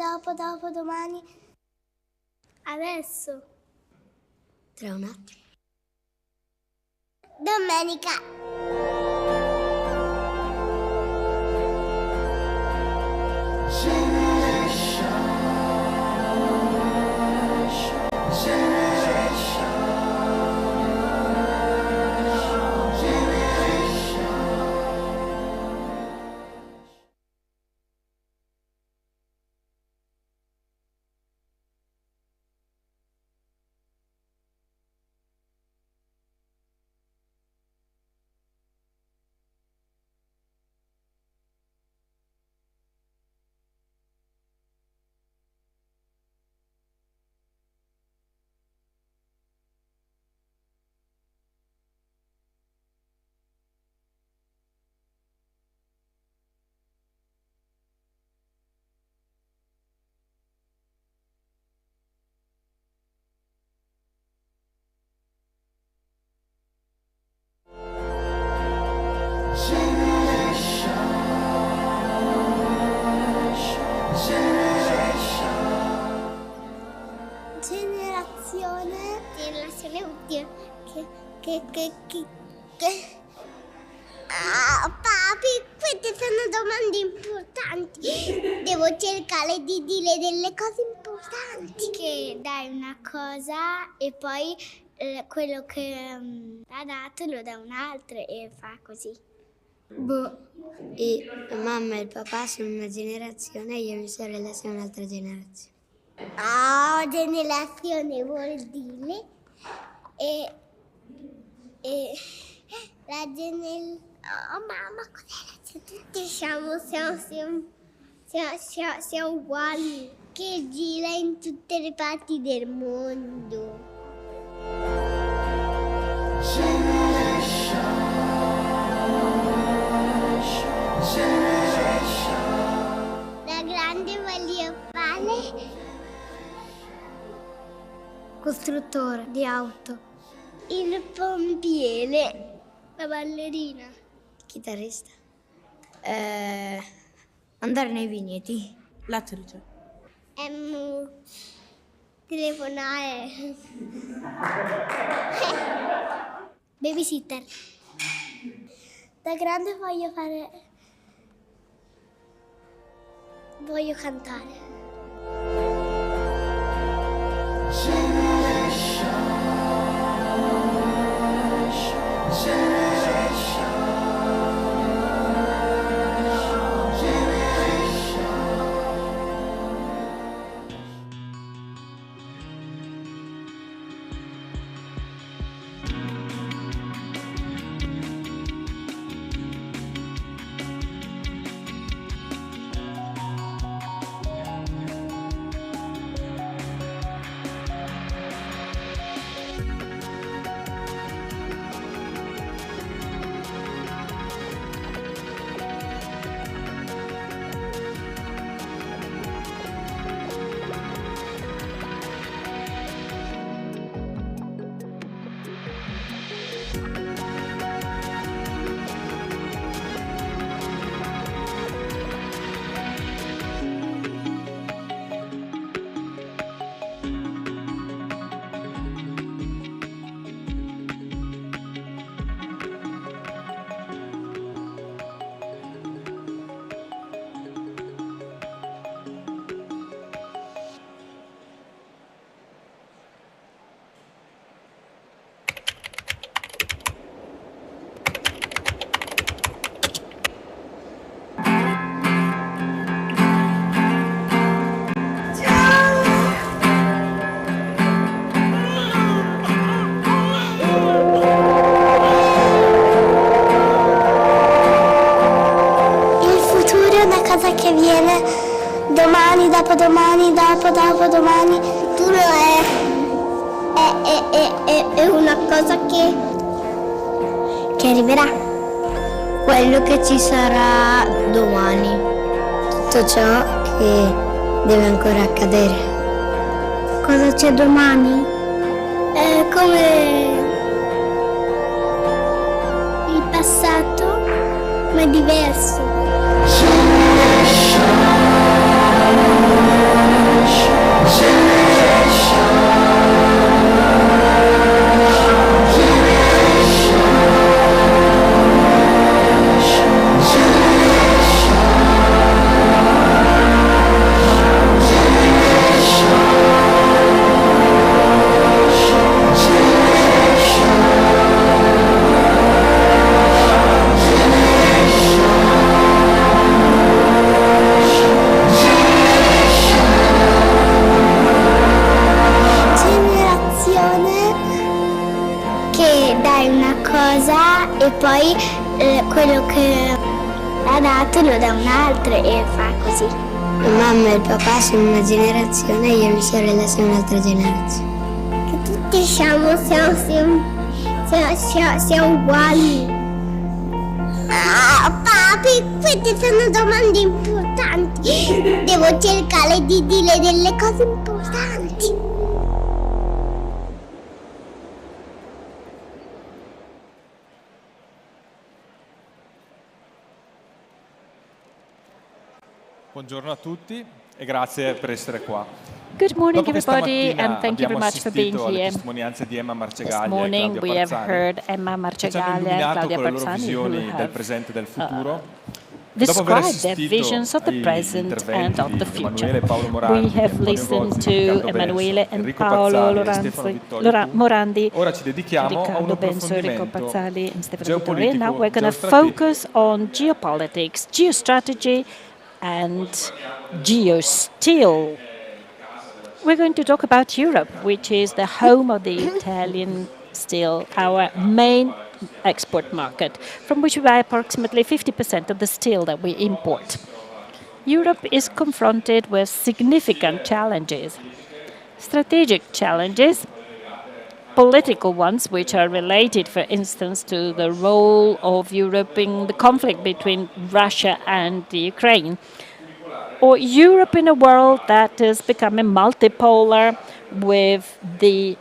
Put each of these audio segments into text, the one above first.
dopodomani. Adesso. Tra un attimo. Domenica. Generazione utile. Papi, queste sono domande importanti. Devo cercare di dire delle cose importanti. Che dai una cosa e poi quello che ha dato lo dà un altro e fa così. E mamma e il papà sono una generazione e io e mia sorella siamo un'altra generazione. Generazione vuol dire la mamma, cos'è? Tutti siamo uguali, che gira in tutte le parti del mondo. Da grande voglio fare costruttore di auto, il pompiere, la ballerina, Chitarrista. Andare nei vigneti. L'attrice. Telefonare. Babysitter. Da grande voglio cantare. Cosa che viene domani, dopodomani, dopodomani. Tu è una cosa che arriverà. Quello che ci sarà domani. Tutto ciò che deve ancora accadere. Cosa c'è domani? È come il passato, ma è diverso. e poi quello che l'ha dato lo dà un altro e fa così. La mamma e il papà sono una generazione e io e mia sorella siamo un'altra generazione. Che tutti siamo uguali. Papi, queste sono domande importanti. Devo cercare di dire delle cose importanti. Buongiorno a tutti e grazie per essere qua. Good morning, Dopo che everybody, stamattina and thank you very abbiamo much for being assistito alle here. testimonianze di Emma This Marcegaglia e morning Claudia we have Parzani, heard Emma che ci hanno Marcegaglia and illuminato Claudia con le loro Parzani, who visioni del have presente e del futuro. Dopo aver described their assistito visions of the agli present and interventi of the di Emanuele future. e Paolo Morandi, We have Antonio listened Gozzi, to Riccardo Emanuele Benso, and Enrico Paolo Pazzali e Stefano Vittorio. Morandi, Ora ci dedichiamo a un Riccardo Benso, Enrico approfondimento Pazzali, and Stefano Vittorio. And now geopolitico, we're going to geostrategico. focus on geopolitics, geostrategy, and geosteel. We're going to talk about Europe, which is the home of the Italian steel, our main export market, from which we buy approximately 50% of the steel that we import. Europe is confronted with significant challenges, strategic challenges, political ones, which are related, for instance, to the role of Europe in the conflict between Russia and the Ukraine, or Europe in a world that is becoming multipolar with the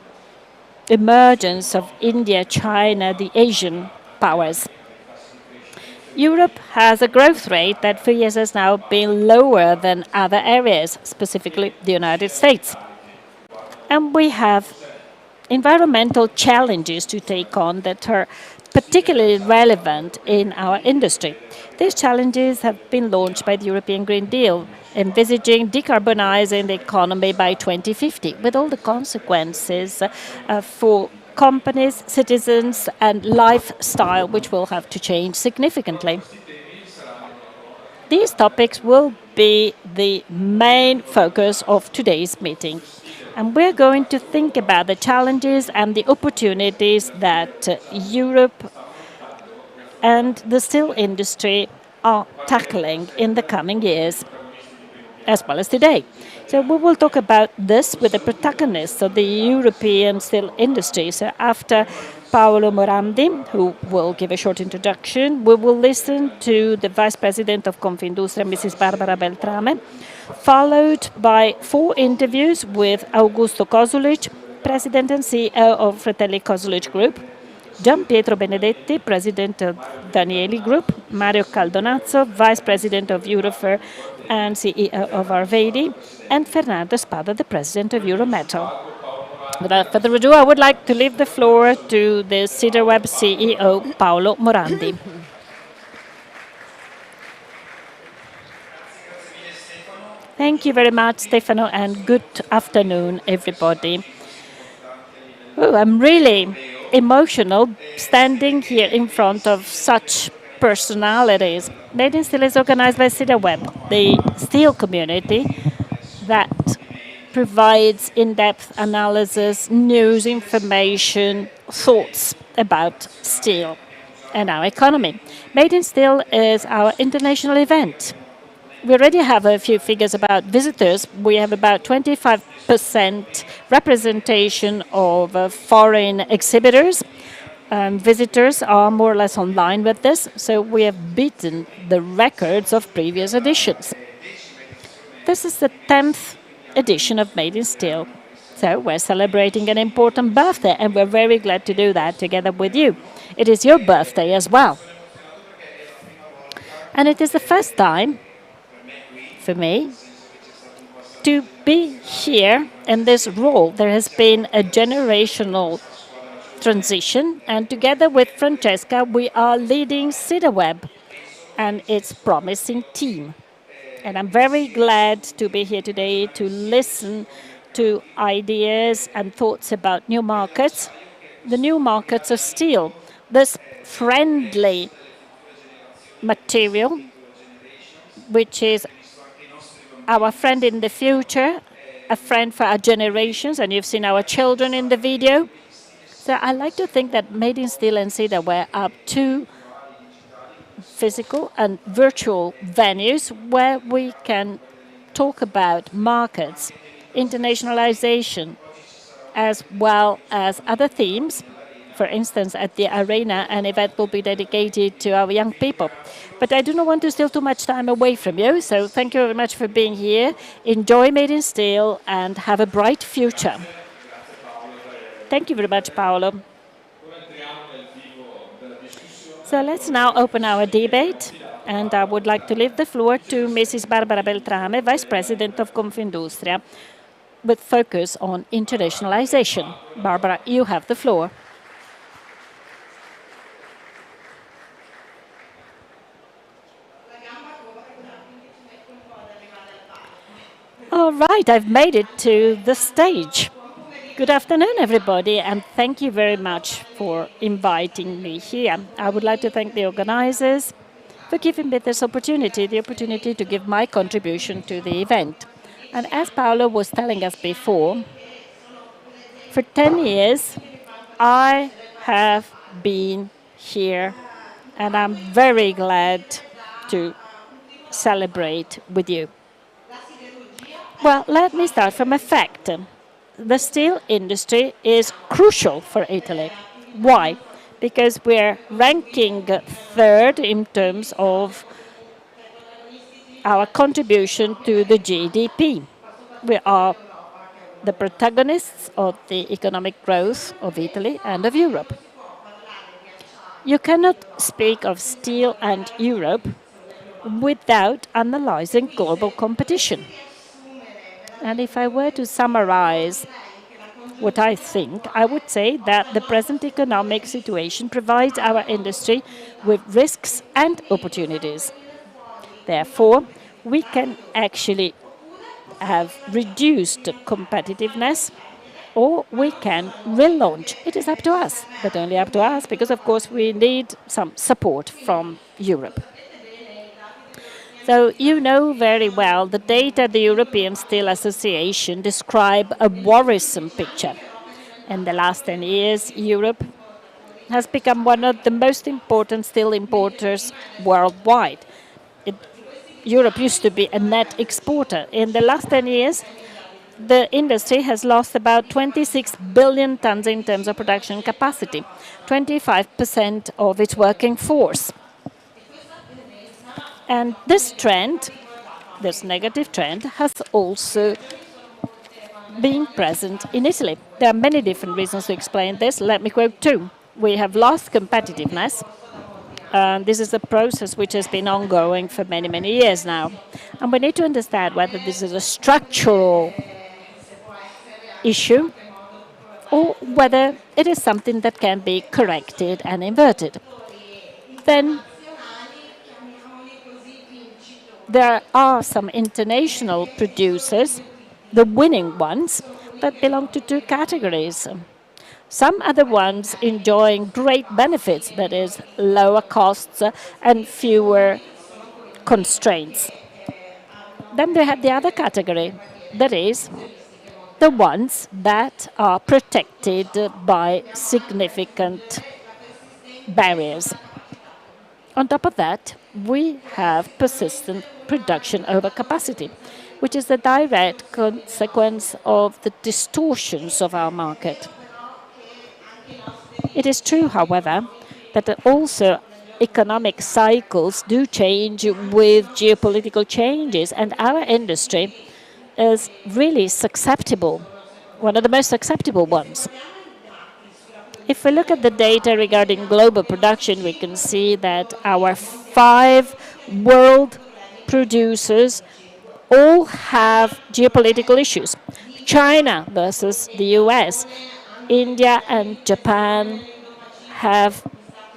emergence of India, China, the Asian powers. Europe has a growth rate that for years has now been lower than other areas, specifically the United States. And we have environmental challenges to take on that are particularly relevant in our industry. These challenges have been launched by the European Green Deal, envisaging decarbonizing the economy by 2050, with all the consequences for companies, citizens, and lifestyle, which will have to change significantly. These topics will be the main focus of today's meeting. And we're going to think about the challenges and the opportunities that Europe and the steel industry are tackling in the coming years, as well as today. So we will talk about this with the protagonists of the European steel industry. So after Paolo Morandi, who will give a short introduction, we will listen to the Vice President of Confindustria, Mrs. Barbara Beltrame, followed by 4 interviews with Augusto Kosulic, President and CEO of Fratelli Kosulic Group, Gian Pietro Benedetti, President of Danieli Group, Mario Caldonazzo, Vice President of Eurofer and CEO of Arvedi, and Fernando Spada, the President of Eurometal. Without further ado, I would like to leave the floor to the CiderWeb CEO, Paolo Morandi. Thank you very much, Stefano, and good afternoon, everybody. Oh, I'm really emotional standing here in front of such personalities. Made in Steel is organized by CiderWeb, the steel community that provides in-depth analysis, news, information, thoughts about steel and our economy. Made in Steel is our international event. We already have a few figures about visitors. We have about 25% representation of foreign exhibitors. Visitors are more or less online with this, so we have beaten the records of previous editions. This is the 10th edition of Made in Steel. So we're celebrating an important birthday, and we're very glad to do that together with you. It is your birthday as well. And it is the first time for me to be here in this role. There has been a generational transition, and together with Francesca, we are leading CiderWeb and its promising team. And I'm very glad to be here today to listen to ideas and thoughts about new markets, the new markets of steel, this friendly material, which is our friend in the future, a friend for our generations, and you've seen our children in the video. So I like to think that Made in Steel and Cedar were up two physical and virtual venues where we can talk about markets, internationalization, as well as other themes. For instance, at the arena, an event will be dedicated to our young people. But I do not want to steal too much time away from you, so thank you very much for being here. Enjoy Made in Steel and have a bright future. Thank you very much, Paolo. So let's now open our debate, and I would like to leave the floor to Mrs. Barbara Beltrame, Vice President of Confindustria, with focus on internationalization. Barbara, you have the floor. All right, I've made it to the stage. Good afternoon, everybody, and thank you very much for inviting me here. I would like to thank the organizers for giving me this opportunity, the opportunity to give my contribution to the event. And as Paolo was telling us before, for 10 years, I have been here, and I'm very glad to celebrate with you. Well, let me start from a fact. The steel industry is crucial for Italy. Why? Because we're ranking third in terms of our contribution to the GDP. We are the protagonists of the economic growth of Italy and of Europe. You cannot speak of steel and Europe without analyzing global competition. And if I were to summarize what I think, I would say that the present economic situation provides our industry with risks and opportunities. Therefore, we can actually have reduced competitiveness, or we can relaunch. It is up to us, but only up to us, because of course we need some support from Europe. So you know very well the data the European Steel Association describe a worrisome picture. In the last 10 years, Europe has become one of the most important steel importers worldwide. Europe used to be a net exporter. In the last 10 years, the industry has lost about 26 billion tons in terms of production capacity, 25% of its working force. And this trend, this negative trend, has also been present in Italy. There are many different reasons to explain this. Let me quote two. We have lost competitiveness. This is a process which has been ongoing for many, many years now. And we need to understand whether this is a structural issue or whether it is something that can be corrected and inverted. Then there are some international producers, the winning ones, that belong to two categories. Some other ones enjoying great benefits, that is, lower costs and fewer constraints. Then they have the other category, that is, the ones that are protected by significant barriers. On top of that, we have persistent production overcapacity, which is the direct consequence of the distortions of our market. It is true, however, that also economic cycles do change with geopolitical changes, and our industry is really susceptible, one of the most susceptible ones. If we look at the data regarding global production, we can see that our 5 world producers all have geopolitical issues. China versus the US, India and Japan have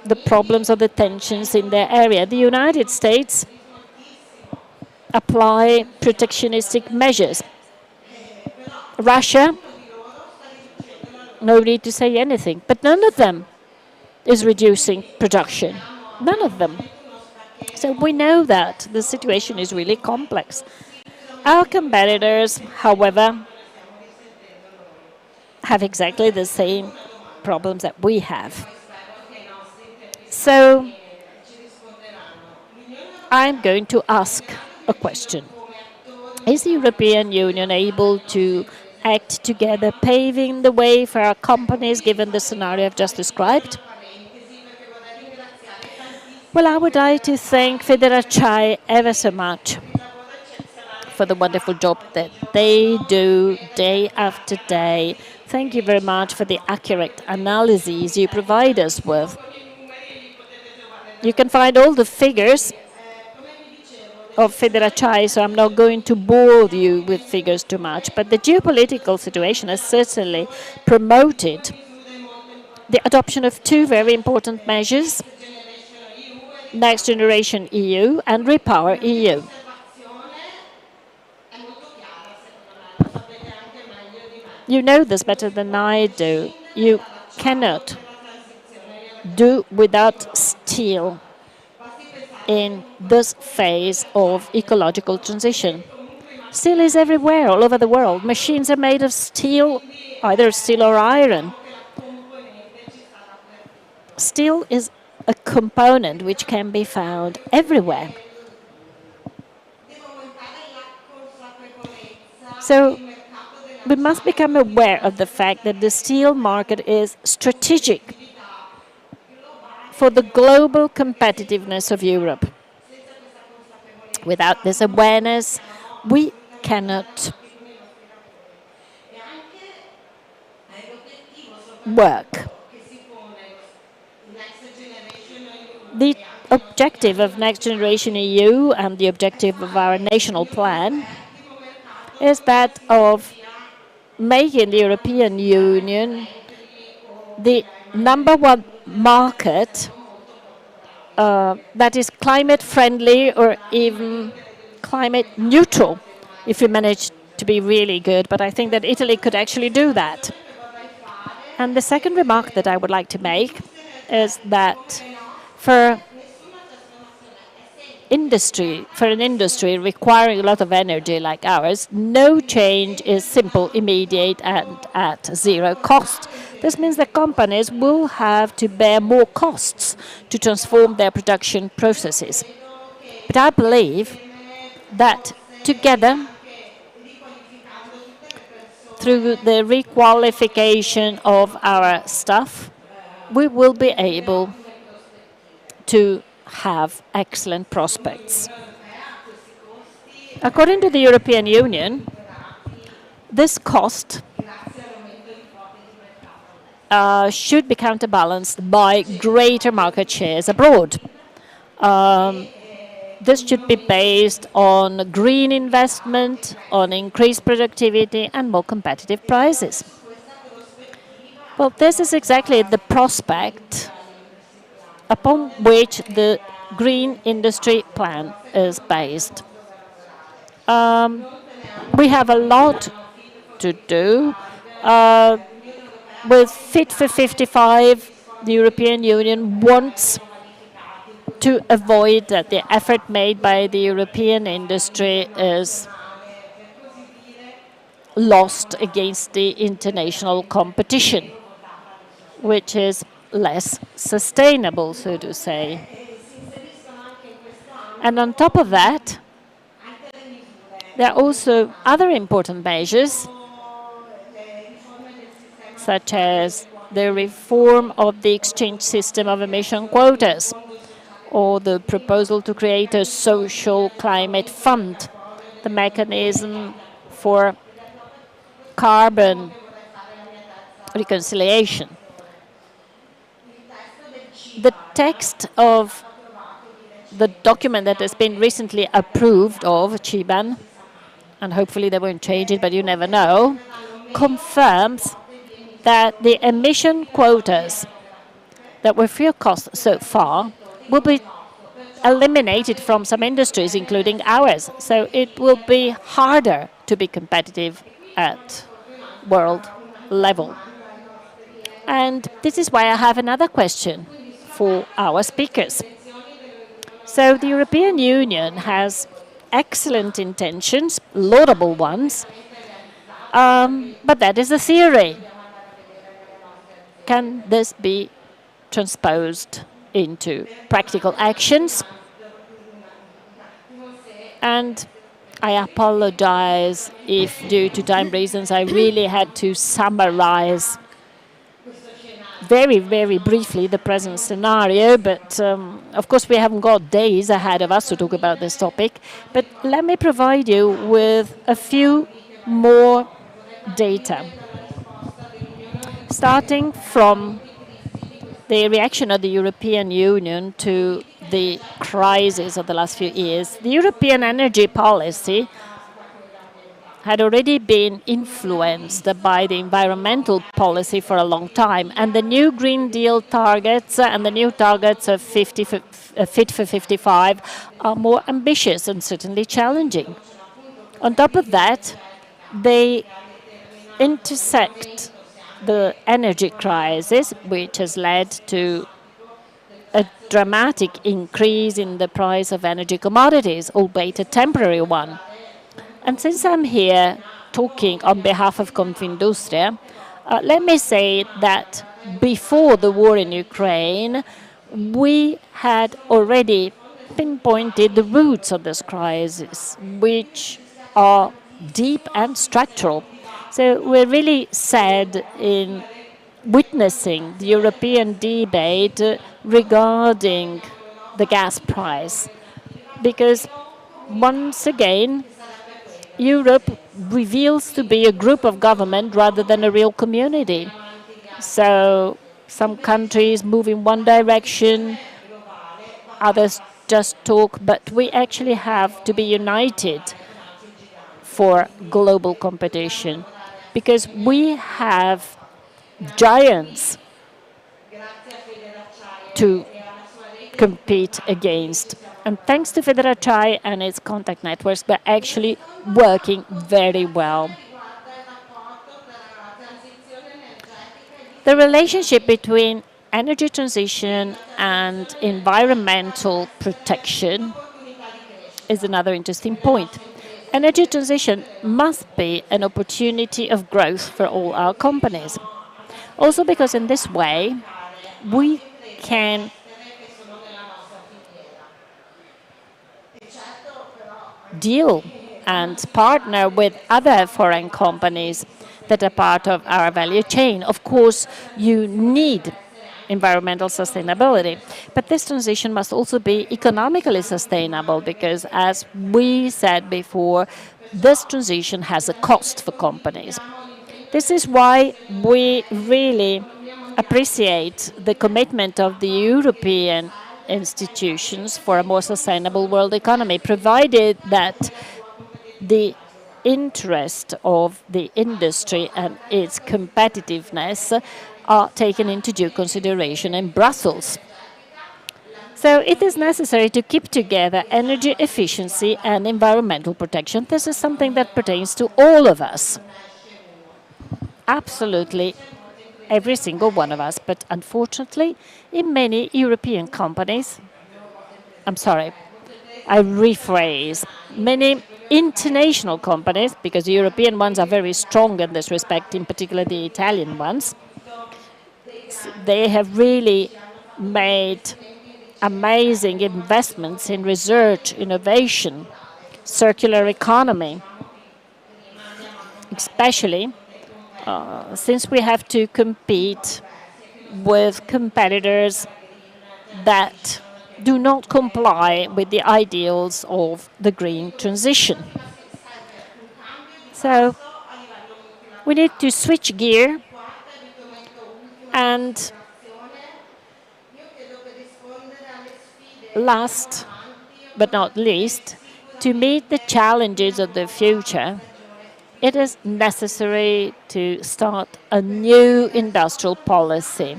the problems of the tensions in their area. The United States apply protectionistic measures. Russia, no need to say anything, but none of them is reducing production. None of them. So we know that the situation is really complex. Our competitors, however, have exactly the same problems that we have. So I'm going to ask a question. Is the European Union able to act together, paving the way for our companies, given the scenario I've just described? Well, I would like to thank Federacciai ever so much for the wonderful job that they do day after day. Thank you very much for the accurate analyses you provide us with. You can find all the figures of Federacciai, so I'm not going to bore you with figures too much. But the geopolitical situation has certainly promoted the adoption of two very important measures: Next Generation EU and Repower EU. You know this better than I do. You cannot do without steel in this phase of ecological transition. Steel is everywhere, all over the world. Machines are made of steel, either steel or iron. Steel is a component which can be found everywhere. So we must become aware of the fact that the steel market is strategic for the global competitiveness of Europe. Without this awareness, we cannot work. The objective of Next Generation EU and the objective of our national plan is that of making the European Union the #1 market that is climate friendly or even climate neutral, if we manage to be really good. But I think that Italy could actually do that. And the second remark that I would like to make is that for an industry requiring a lot of energy like ours, no change is simple, immediate, and at zero cost. This means that companies will have to bear more costs to transform their production processes. But I believe that together, through the requalification of our staff, we will be able to have excellent prospects. According to the European Union, this cost should be counterbalanced by greater market shares abroad. This should be based on green investment, on increased productivity, and more competitive prices. Well, this is exactly the prospect upon which the Green Industry Plan is based. We have a lot to do. With Fit for 55, the European Union wants to avoid that the effort made by the European industry is lost against the international competition, which is less sustainable, so to say. And on top of that, there are also other important measures, such as the reform of the exchange system of emission quotas, or the proposal to create a social climate fund, the mechanism for carbon reconciliation. The text of the document that has been recently approved of CBAM, and hopefully they won't change it, but you never know, confirms that the emission quotas that were free of cost so far will be eliminated from some industries, including ours. So it will be harder to be competitive at world level. And this is why I have another question for our speakers. So the European Union has excellent intentions, laudable ones, but that is a theory. can this be transposed into practical actions? And I apologize if, due to time reasons, I really had to summarize very, very briefly the present scenario, but of course we haven't got days ahead of us to talk about this topic. But let me provide you with a few more data. Starting from the reaction of the European Union to the crisis of the last few years, the European energy policy had already been influenced by the environmental policy for a long time, and the new Green Deal targets and the new targets of Fit for 55 are more ambitious and certainly challenging. On top of that, they intersect the energy crisis, which has led to a dramatic increase in the price of energy commodities, albeit a temporary one. And since I'm here talking on behalf of Confindustria, let me say that before the war in Ukraine, we had already pinpointed the roots of this crisis, which are deep and structural. So we're really sad in witnessing the European debate regarding the gas price, because once again, Europe reveals to be a group of government rather than a real community. So some countries move in one direction, others just talk, but we actually have to be united for global competition, because we have giants to compete against. And thanks to Federacciai and its contact networks, we're actually working very well. The relationship between energy transition and environmental protection is another interesting point. Energy transition must be an opportunity of growth for all our companies. Also because in this way, we can deal and partner with other foreign companies that are part of our value chain. Of course, you need environmental sustainability, but this transition must also be economically sustainable, because as we said before, this transition has a cost for companies. This is why we really appreciate the commitment of the European institutions for a more sustainable world economy, provided that the interest of the industry and its competitiveness are taken into due consideration in Brussels. So it is necessary to keep together energy efficiency and environmental protection. This is something that pertains to all of us. Absolutely every single one of us. But unfortunately, in many European companies, I rephrase, many international companies, because the European ones are very strong in this respect, in particular the Italian ones, they have really made amazing investments in research, innovation, circular economy, especially since we have to compete with competitors that do not comply with the ideals of the green transition. So we need to switch gear and last but not least, to meet the challenges of the future, it is necessary to start a new industrial policy.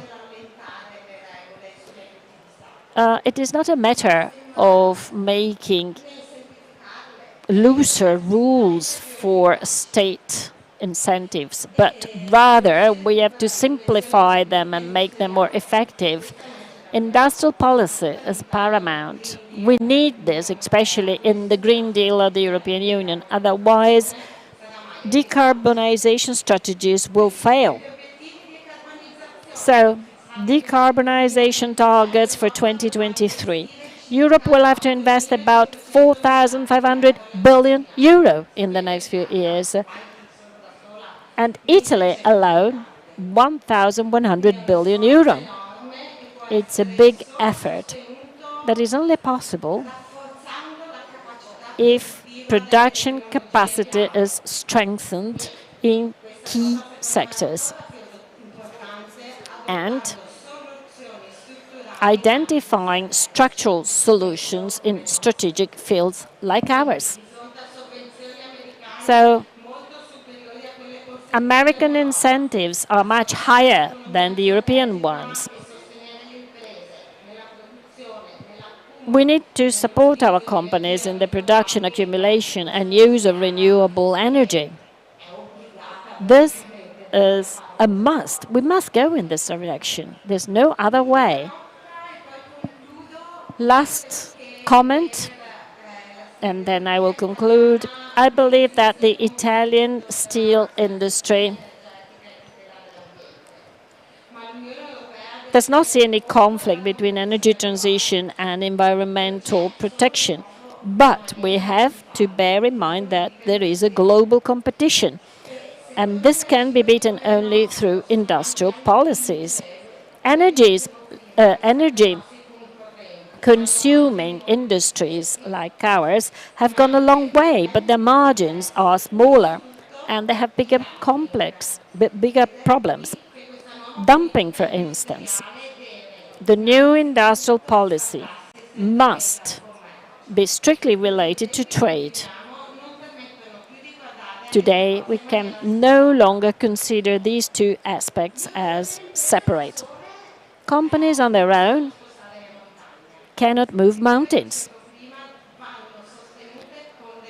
It is not a matter of making looser rules for state incentives, but rather we have to simplify them and make them more effective. Industrial policy is paramount. We need this, especially in the Green Deal of the European Union. Otherwise, decarbonization strategies will fail. So, decarbonization targets for 2023. Europe will have to invest about 4,500 billion euro in the next few years, and Italy alone 1,100 billion euro. It's a big effort that is only possible if production capacity is strengthened in key sectors and identifying structural solutions in strategic fields like ours. So, American incentives are much higher than the European ones. We need to support our companies in the production, accumulation, and use of renewable energy. This is a must. We must go in this direction. There's no other way. Last comment, and then I will conclude. I believe that the Italian steel industry does not see any conflict between energy transition and environmental protection. But we have to bear in mind that there is a global competition, and this can be beaten only through industrial policies. Energy consuming industries like ours have gone a long way, but their margins are smaller and they have bigger problems. Dumping, for instance. The new industrial policy must be strictly related to trade. Today, we can no longer consider these two aspects as separate. Companies on their own cannot move mountains.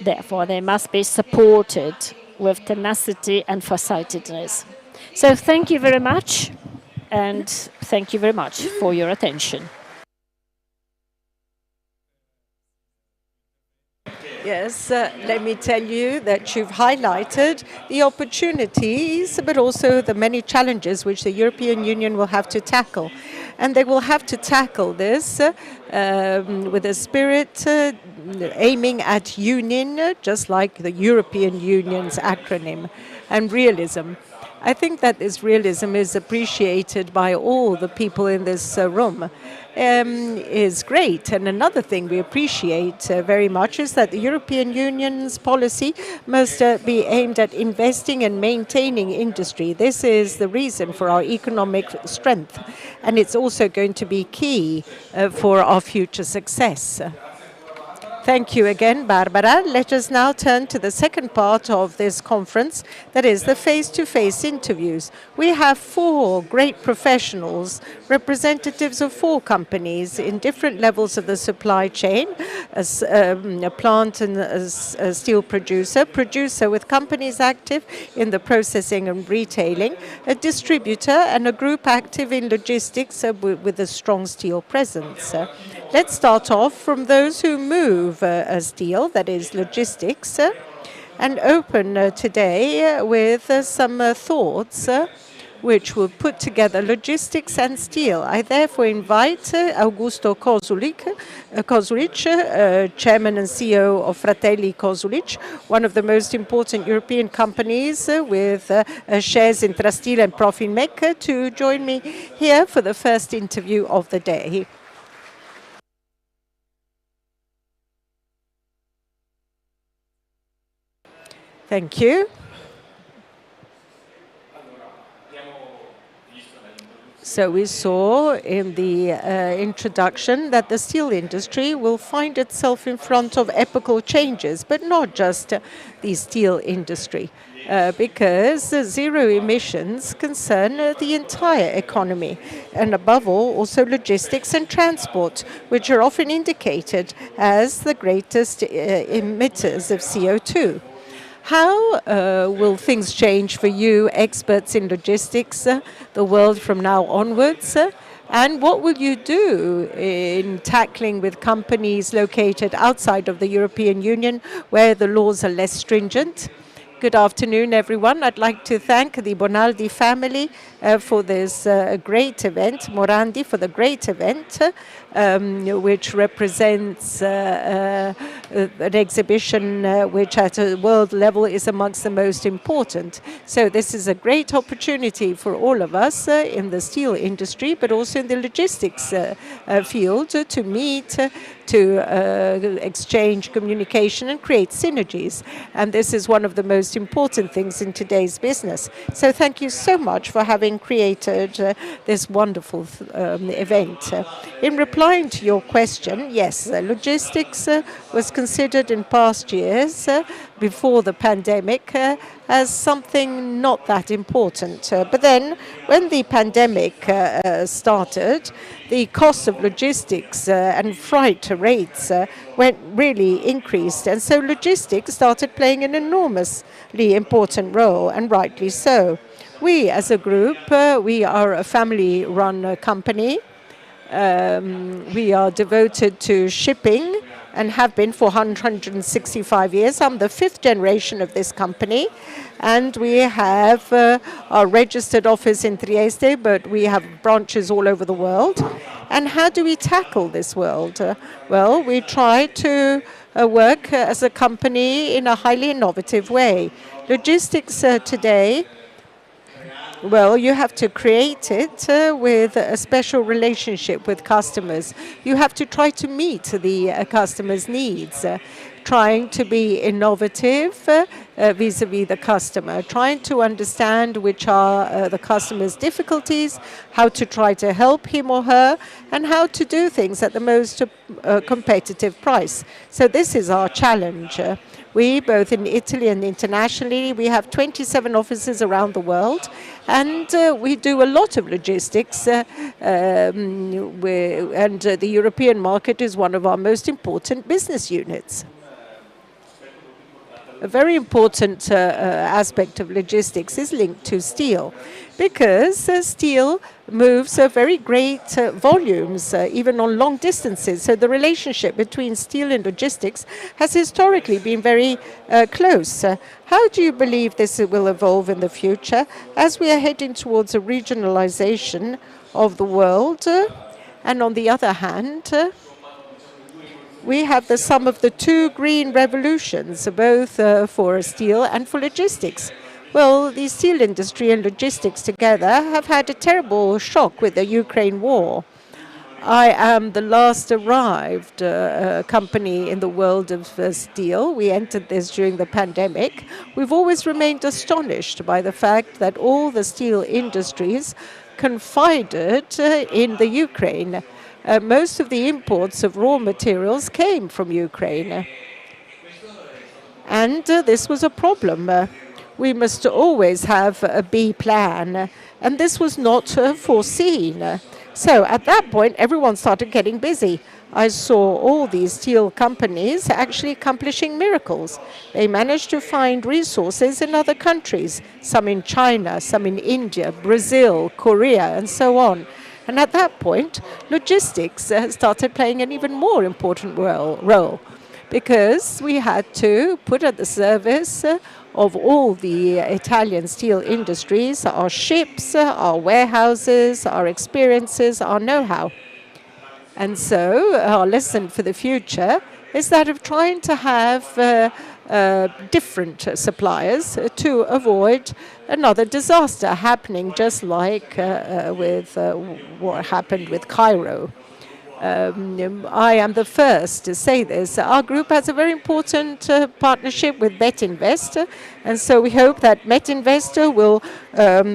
Therefore, they must be supported with tenacity and farsightedness. So thank you very much, and thank you very much for your attention. Yes, let me tell you that you've highlighted the opportunities, but also the many challenges which the European Union will have to tackle. And they will have to tackle this with a spirit aiming at union, just like the European Union's acronym, and realism. I think that this realism is appreciated by all the people in this room. Is great. And another thing we appreciate very much is that the European Union's policy must be aimed at investing and maintaining industry. This is the reason for our economic strength, and it's also going to be key for our future success. Thank you again, Barbara. Let us now turn to the second part of this conference, that is the face-to-face interviews. We have 4 great professionals, representatives of 4 companies in different levels of the supply chain, as a plant and a steel producer with companies active in the processing and retailing, a distributor, and a group active in logistics with a strong steel presence. Let's start off from those who move steel, that is logistics, and open today with some thoughts which will put together logistics and steel. I therefore invite Augusto Kosulic, Chairman and CEO of Fratelli Kosulic, one of the most important European companies with shares in Trasteel and Profimec, to join me here for the first interview of the day. Thank you. So we saw in the introduction that the steel industry will find itself in front of epochal changes, but not just the steel industry, because zero emissions concern the entire economy, and above all, also logistics and transport, which are often indicated as the greatest emitters of CO2. How will things change for you, experts in logistics, the world from now onwards? And what will you do in tackling with companies located outside of the European Union where the laws are less stringent? Good afternoon, everyone. I'd like to thank the Bonaldi family for this great event, Morandi for the great event, which represents an exhibition which at a world level is amongst the most important. So this is a great opportunity for all of us in the steel industry, but also in the logistics field to meet, to exchange communication and create synergies. And this is one of the most important things in today's business. So thank you so much for having created this wonderful event. In replying to your question, yes, logistics was considered in past years before the pandemic as something not that important. But then when the pandemic started, the cost of logistics and freight rates went really increased. And so logistics started playing an enormously important role, and rightly so. We as a group, we are a family-run company. We are devoted to shipping and have been for 165 years. I'm the 5th generation of this company, and we have our registered office in Trieste, but we have branches all over the world. And how do we tackle this world? Well, we try to work as a company in a highly innovative way. Logistics today, well, you have to create it with a special relationship with customers. You have to try to meet the customers' needs, trying to be innovative vis-a-vis the customer, trying to understand which are the customer's difficulties, how to try to help him or her, and how to do things at the most competitive price. So this is our challenge. We, both in Italy and internationally, we have 27 offices around the world, and we do a lot of logistics, and the European market is one of our most important business units. A very important aspect of logistics is linked to steel, because steel moves very great volumes, even on long distances. So the relationship between steel and logistics has historically been very close. How do you believe this will evolve in the future as we are heading towards a regionalization of the world? And on the other hand, we have the sum of the two green revolutions, both for steel and for logistics. Well, the steel industry and logistics together have had a terrible shock with the Ukraine war. I am the last arrived company in the world of steel. We entered this during the pandemic. We've always remained astonished by the fact that all the steel industries confided in the Ukraine. Most of the imports of raw materials came from Ukraine. And this was a problem. We must always have a B plan, and this was not foreseen. So at that point, everyone started getting busy. I saw all these steel companies actually accomplishing miracles. They managed to find resources in other countries, some in China, some in India, Brazil, Korea, and so on. And at that point, logistics started playing an even more important role, because we had to put at the service of all the Italian steel industries our ships, our warehouses, our experiences, our know-how. And so our lesson for the future is that of trying to have different suppliers to avoid another disaster happening, just like with what happened with Cairo. I am the first to say this. Our group has a very important partnership with Metinvest, and so we hope that Metinvest will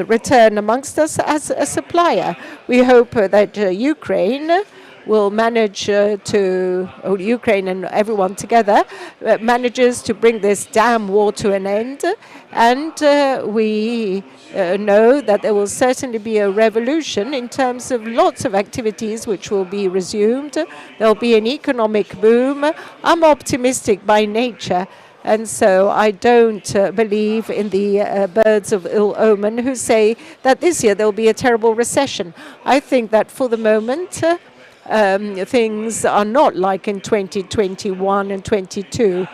return amongst us as a supplier. We hope that Ukraine will manage Ukraine and everyone together manages to bring this damn war to an end. And we know that there will certainly be a revolution in terms of lots of activities which will be resumed. There'll be an economic boom. I'm optimistic by nature. And so I don't believe in the birds of ill omen who say that this year there'll be a terrible recession. I think that for the moment, things are not like in 2021 and 22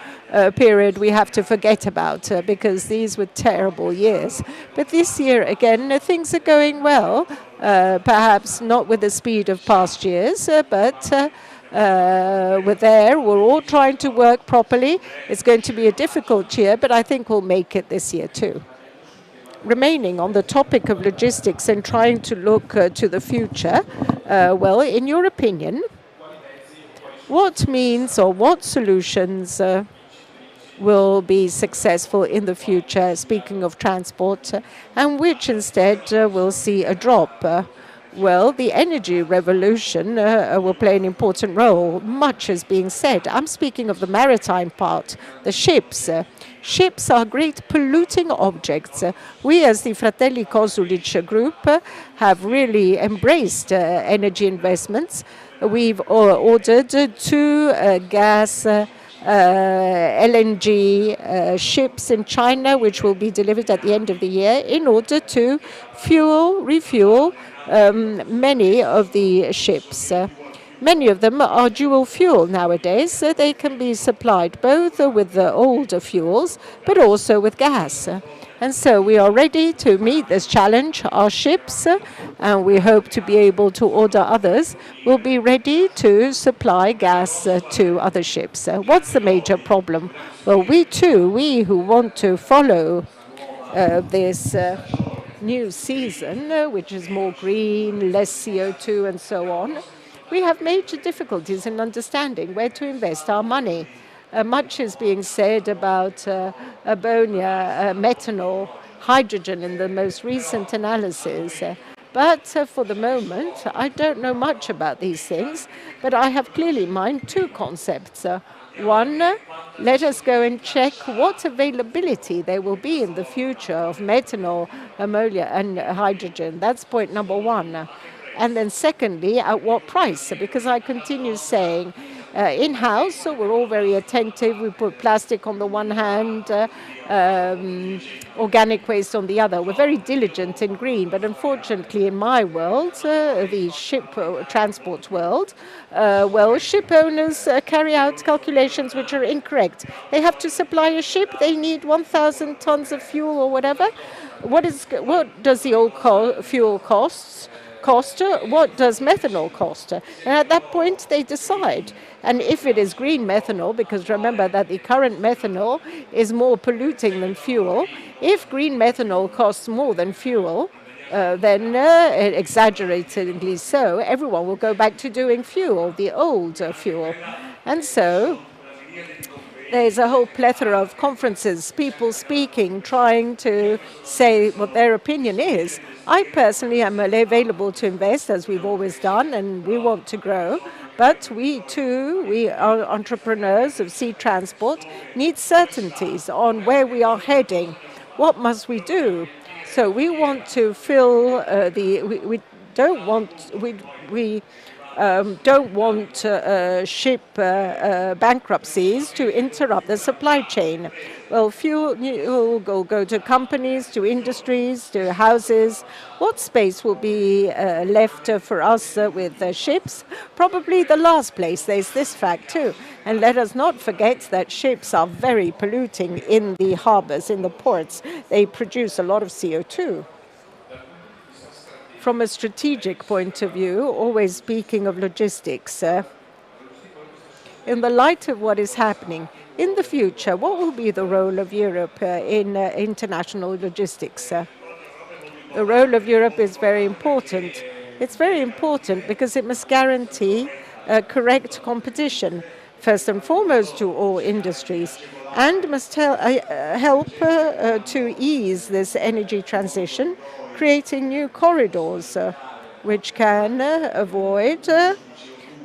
period we have to forget about because these were terrible years. But this year, again, things are going well, perhaps not with the speed of past years, but we're there. We're all trying to work properly. It's going to be a difficult year, but I think we'll make it this year too. Remaining on the topic of logistics and trying to look to the future, well, in your opinion, what means or what solutions will be successful in the future, speaking of transport, and which instead will see a drop? Well, the energy revolution will play an important role. Much is being said. I'm speaking of the maritime part, the ships. Ships are great polluting objects. We, as the Fratelli Kosulic group, have really embraced energy investments. We've ordered 2 gas LNG ships in China, which will be delivered at the end of the year, in order to refuel many of the ships. Many of them are dual fuel nowadays, so they can be supplied both with the older fuels, but also with gas. And so we are ready to meet this challenge. Our ships, and we hope to be able to order others, will be ready to supply gas to other ships. What's the major problem? Well, we who want to follow this new season, which is more green, less CO2 and so on, we have major difficulties in understanding where to invest our money. Much is being said about ammonia, methanol, hydrogen in the most recent analysis. But for the moment, I don't know much about these things, but I have clearly in mind 2 concepts. One, let us go and check what availability there will be in the future of methanol, ammonia and hydrogen. That's point number 1. And then secondly, at what price? Because I continue saying in-house, so we're all very attentive. We put plastic on the one hand, organic waste on the other. We're very diligent in green, but unfortunately in my world, the ship transport world, well, ship owners carry out calculations which are incorrect. They have to supply a ship, they need 1,000 tons of fuel or whatever. What does the old fuel cost? What does methanol cost? And at that point, they decide. And if it is green methanol, because remember that the current methanol is more polluting than fuel, if green methanol costs more than fuel, then exaggeratedly so, everyone will go back to doing fuel, the old fuel. And so there's a whole plethora of conferences, people speaking, trying to say what their opinion is. I personally am available to invest, as we've always done, and we want to grow. But we are entrepreneurs of sea transport, need certainties on where we are heading. What must we do? So we want to fill we don't want ship bankruptcies to interrupt the supply chain. Well, fuel will go to companies, to industries, to houses. What space will be left for us with ships? Probably the last place. There's this fact too. And let us not forget that ships are very polluting in the harbors, in the ports. They produce a lot of CO2. From a strategic point of view, always speaking of logistics, in the light of what is happening, in the future, what will be the role of Europe in international logistics? The role of Europe is very important. It's very important because it must guarantee correct competition, first and foremost to all industries, and must help to ease this energy transition, creating new corridors which can avoid the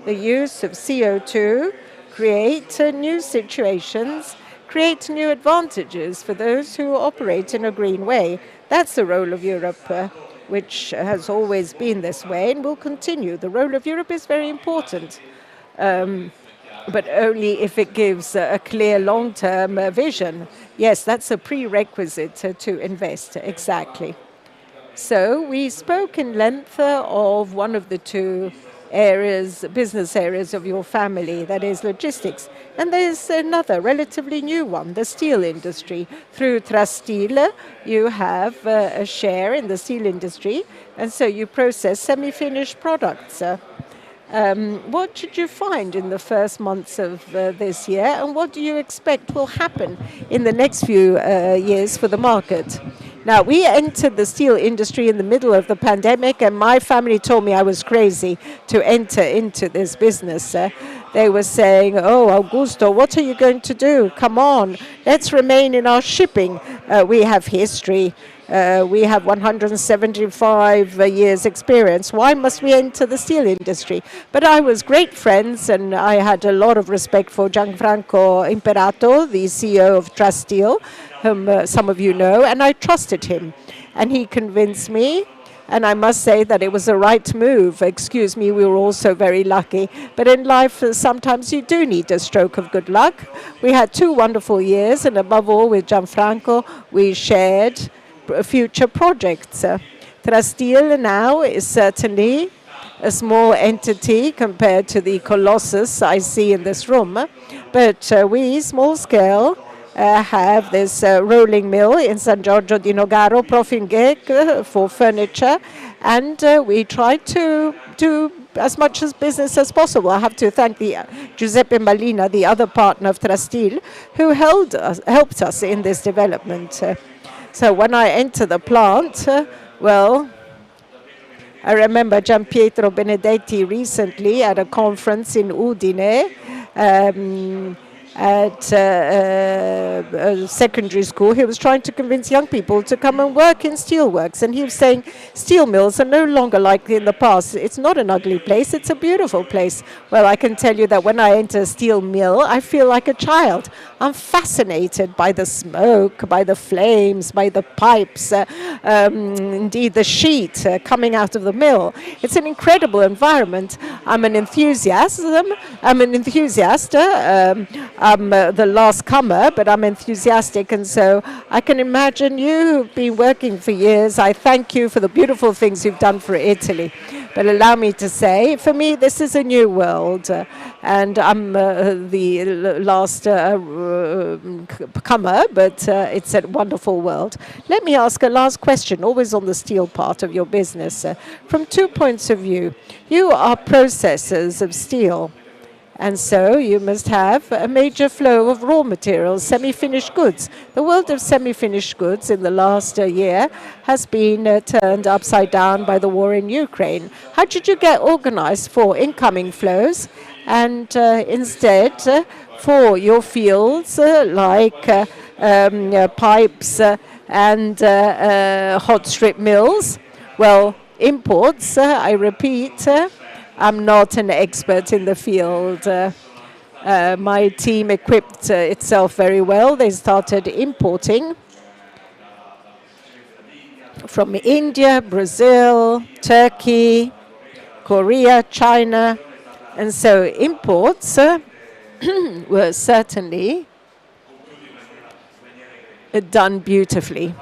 use of CO2, create new situations, create new advantages for those who operate in a green way. That's the role of Europe, which has always been this way and will continue. The role of Europe is very important, but only if it gives a clear long-term vision. Yes, that's a prerequisite to invest, exactly. So we spoke in length of one of the 2 areas, business areas of your family, that is logistics. And there's another relatively new one, the steel industry. Through Trasteel, you have a share in the steel industry, and so you process semi-finished products. What did you find in the first months of this year, and what do you expect will happen in the next few years for the market? Now, we entered the steel industry in the middle of the pandemic, and my family told me I was crazy to enter into this business. They were saying, "Oh, Augusto, what are you going to do? Come on, let's remain in our shipping. We have history. We have 175 years experience. Why must we enter the steel industry?" But I was great friends, and I had a lot of respect for Gianfranco Imperato, the CEO of Trasteel, whom some of you know, and I trusted him. And he convinced me, and I must say that it was the right move. Excuse me, we were also very lucky. But in life, sometimes you do need a stroke of good luck. We had 2 wonderful years, and above all, with Gianfranco, we shared future projects. Trasteel now is certainly a small entity compared to the colossus I see in this room, but we, small scale, have this rolling mill in San Giorgio di Nogaro, Profingec, for furniture, and we try to do as much as business as possible. I have to thank Giuseppe Malina, the other partner of Trasteel, who helped us in this development. So when I enter the plant, well, I remember Gianpietro Benedetti recently at a conference in Udine, at a secondary school. He was trying to convince young people to come and work in steelworks, and he was saying steel mills are no longer like in the past. It's not an ugly place, it's a beautiful place. Well, I can tell you that when I enter a steel mill, I feel like a child. I'm fascinated by the smoke, by the flames, by the pipes, indeed the sheet coming out of the mill. It's an incredible environment. I'm an enthusiast. I'm the last comer, but I'm enthusiastic, and so I can imagine you who've been working for years. I thank you for the beautiful things you've done for Italy. But allow me to say, for me, this is a new world, and I'm the last comer, but it's a wonderful world. Let me ask a last question, always on the steel part of your business. From 2 points of view, you are processors of steel, and so you must have a major flow of raw materials, semi-finished goods. The world of semi-finished goods in the last year has been turned upside down by the war in Ukraine. How did you get organized for incoming flows and instead for your fields like pipes and hot strip mills? Well, imports, I repeat, I'm not an expert in the field. My team equipped itself very well. They started importing from India, Brazil, Turkey, Korea, China. And so imports were certainly done beautifully.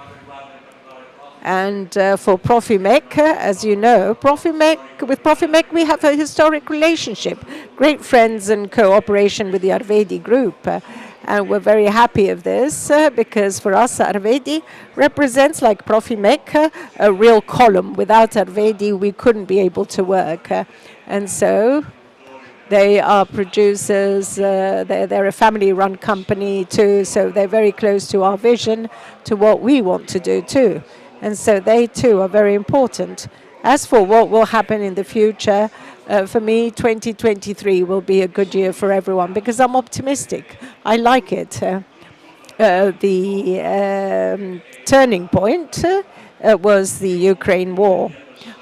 And for Profimec, as you know, with Profimec we have a historic relationship, great friends and cooperation with the Arvedi group. And we're very happy of this because for us Arvedi represents, like Profimec, a real column. Without Arvedi we couldn't be able to work. And so they are producers, they're a family-run company too, so they're very close to our vision, to what we want to do too. And so they too are very important. As for what will happen in the future, for me, 2023 will be a good year for everyone because I'm optimistic. I like it. The turning point was the Ukraine war.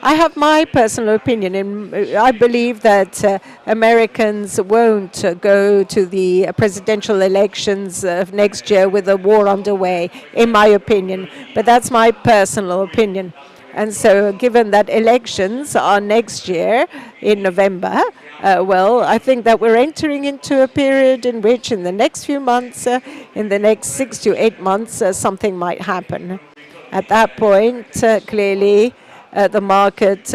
I have my personal opinion, and I believe that Americans won't go to the presidential elections of next year with a war underway, in my opinion. But that's my personal opinion. And so given that elections are next year in November, well, I think that we're entering into a period in which in the next few months, in the next 6 to 8 months, something might happen. At that point, clearly, the market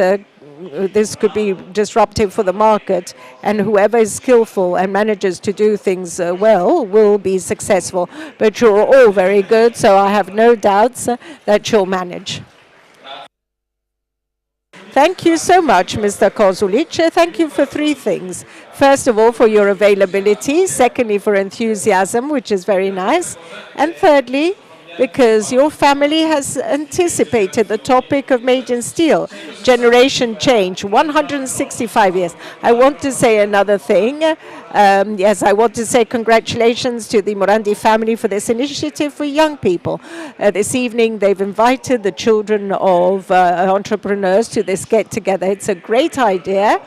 this could be disruptive for the market, and whoever is skillful and manages to do things well will be successful. But you're all very good, so I have no doubts that you'll manage. Thank you so much, Mr. Kozolic. Thank you for three things. First of all, for your availability. Secondly, for enthusiasm, which is very nice. And thirdly, because your family has anticipated the topic of Made in Steel, generation change, 165 years. I want to say another thing. Yes, I want to say congratulations to the Morandi family for this initiative for young people. This evening, they've invited the children of entrepreneurs to this get-together. It's a great idea.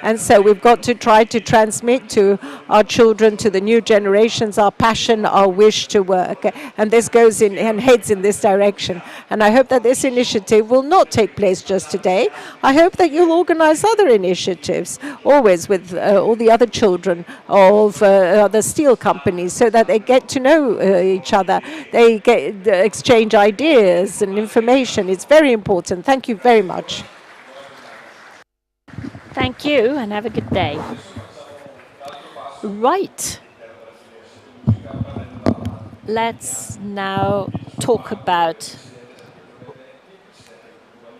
And so we've got to try to transmit to our children, to the new generations, our passion, our wish to work. And this goes in and heads in this direction. And I hope that this initiative will not take place just today. I hope that you'll organize other initiatives, always with all the other children of other steel companies, so that they get to know each other. They get exchange ideas and information. It's very important. Thank you very much. Thank you, and have a good day. Right. Let's now talk about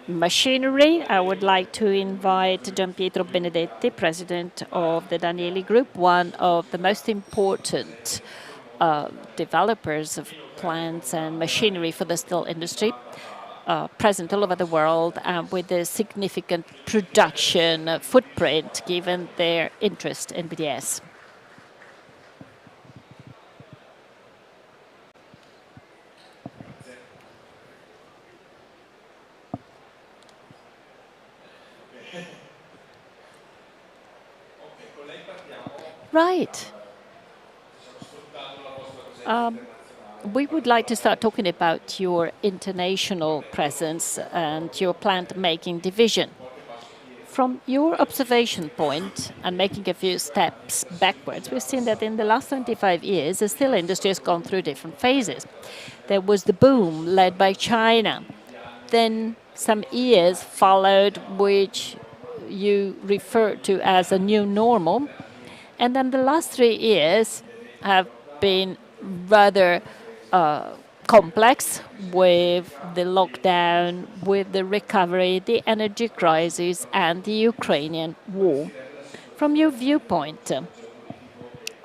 machinery. I would like to invite Gianpietro Benedetti, president of the Danieli Group, one of the most important developers of plants and machinery for the steel industry. Present all over the world with a significant production footprint given their interest in BDS. Right. We would like to start talking about your international presence and your plant-making division. From your observation point and making a few steps backwards, we've seen that in the last 25 years, the steel industry has gone through different phases. There was the boom led by China. Then some years followed, which you refer to as a new normal. And then the last 3 years have been rather complex, with the lockdown, with the recovery, the energy crisis, and the Ukrainian war. From your viewpoint,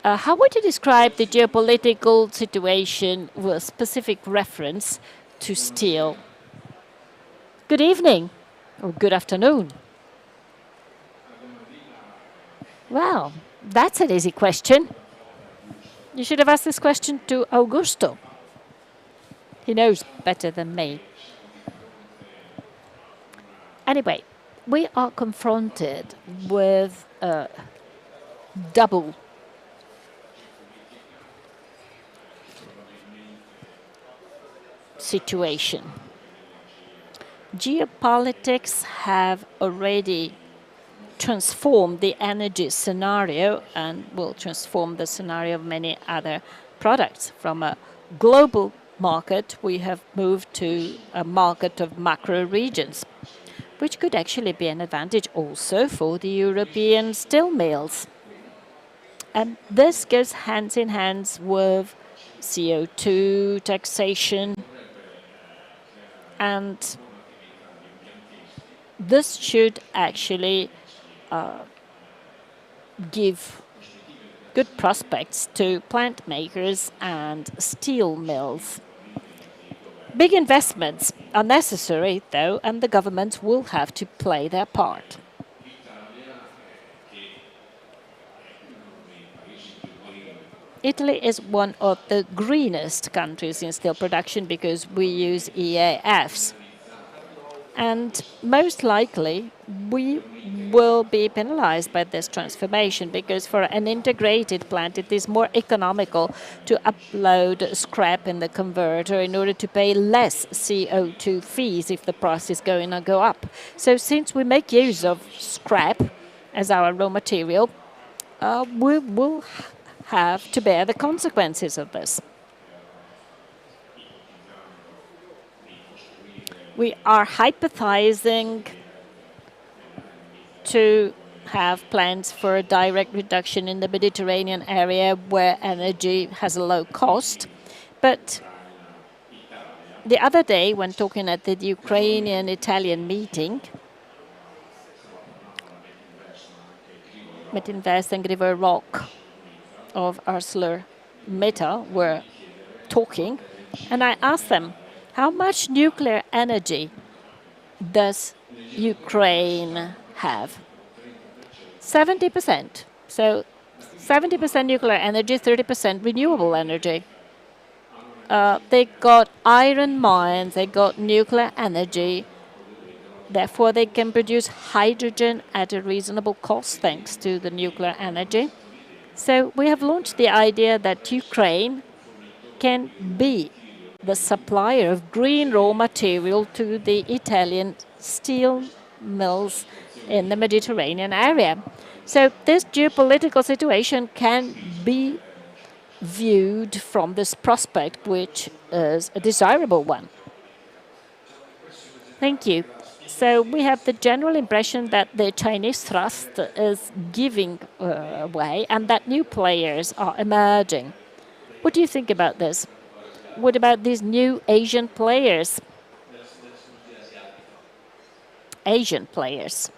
how would you describe the geopolitical situation with specific reference to steel? Good evening, or good afternoon. Well, that's an easy question. You should have asked this question to Augusto. He knows better than me. Anyway, we are confronted with a double situation. Geopolitics have already transformed the energy scenario and will transform the scenario of many other products. From a global market, we have moved to a market of macro regions, which could actually be an advantage also for the European steel mills. And this goes hand in hand with CO2 taxation, and this should actually give good prospects to plant makers and steel mills. Big investments are necessary, though, and the governments will have to play their part. Italy is one of the greenest countries in steel production because we use EAFs. And most likely, we will be penalized by this transformation because for an integrated plant, it is more economical to upload scrap in the converter in order to pay less CO2 fees if the price is going to go up. So since we make use of scrap as our raw material, we will have to bear the consequences of this. We are hypothesizing to have plans for a direct reduction in the Mediterranean area where energy has a low cost. But the other day, when talking at the Ukrainian-Italian meeting, Metinvest and Grivor Rock of ArcelorMittal were talking, and I asked them, how much nuclear energy does Ukraine have? 70%. So 70% nuclear energy, 30% renewable energy. They got iron mines, they got nuclear energy, therefore they can produce hydrogen at a reasonable cost thanks to the nuclear energy. So we have launched the idea that Ukraine can be the supplier of green raw material to the Italian steel mills in the Mediterranean area. So this geopolitical situation can be viewed from this prospect, which is a desirable one. Thank you. So we have the general impression that the Chinese thrust is giving way and that new players are emerging. What do you think about this? What about these new Asian players? Asian players.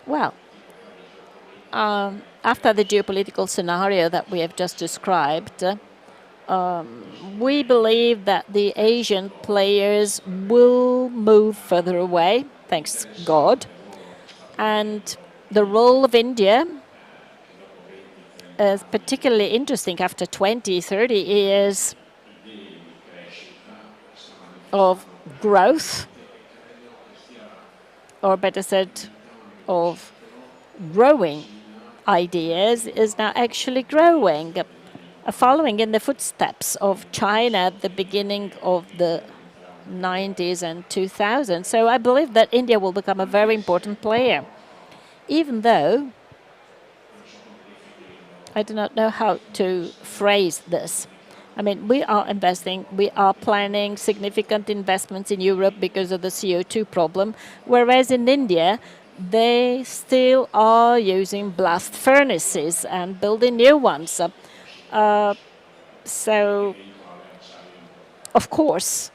Well, after the geopolitical scenario that we have just described, we believe that the Asian players will move further away, thanks God. And the role of India is particularly interesting after 20, 30 years of growth, or better said, of growing ideas, is now actually growing, following in the footsteps of China at the beginning of the 90s and 2000s. So I believe that India will become a very important player, even though I do not know how to phrase this. I mean, we are investing, we are planning significant investments in Europe because of the CO2 problem, whereas in India, they still are using blast furnaces and building new ones. So, of course,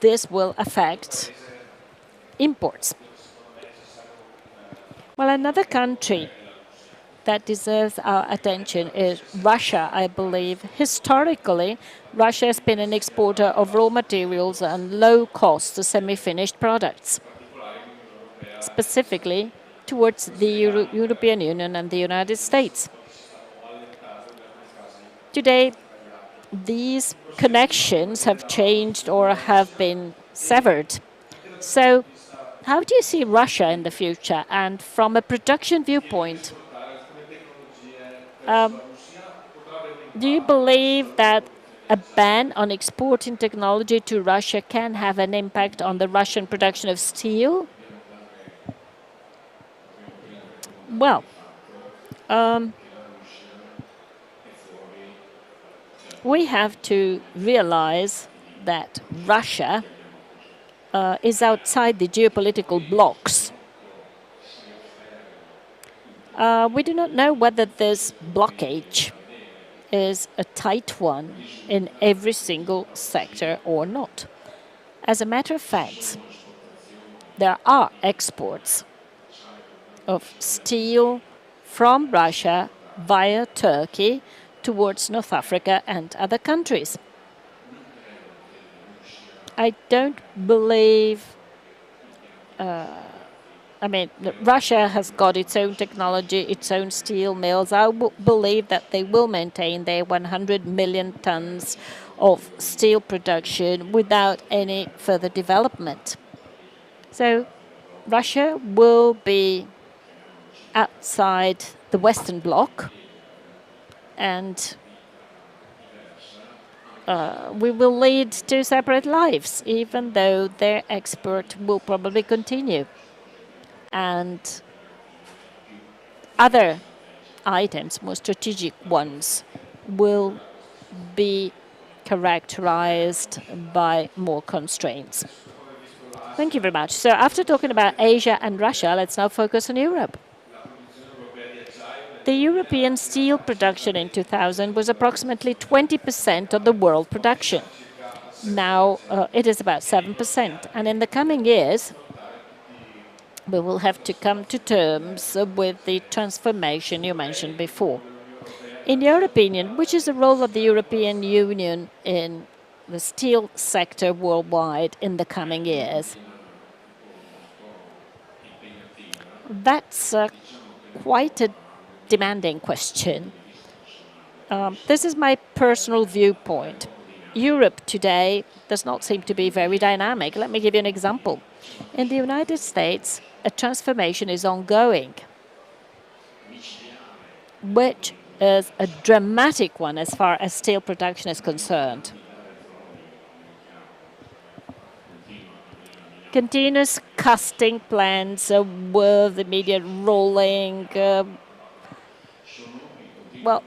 this will affect imports. Well, another country that deserves our attention is Russia, I believe. Historically, Russia has been an exporter of raw materials and low-cost semi-finished products, specifically towards the European Union and the United States. Today, these connections have changed or have been severed. So, how do you see Russia in the future? And from a production viewpoint, do you believe that a ban on exporting technology to Russia can have an impact on the Russian production of steel? Well, we have to realize that Russia is outside the geopolitical blocks. We do not know whether this blockage is a tight one in every single sector or not. As a matter of fact, there are exports of steel from Russia via Turkey towards North Africa and other countries. I don't believe Russia has got its own technology, its own steel mills. I believe that they will maintain their 100 million tons of steel production without any further development. So Russia will be outside the Western Bloc, and we will lead two separate lives, even though their export will probably continue. And other items, more strategic ones, will be characterized by more constraints. Thank you very much. So after talking about Asia and Russia, let's now focus on Europe. The European steel production in 2000 was approximately 20% of the world production. Now it is about 7%. And in the coming years, we will have to come to terms with the transformation you mentioned before. In your opinion, which is the role of the European Union in the steel sector worldwide in the coming years? That's quite a demanding question. This is my personal viewpoint. Europe today does not seem to be very dynamic. Let me give you an example. In the United States, a transformation is ongoing, which is a dramatic one as far as steel production is concerned. Continuous casting plants with immediate rolling. Well,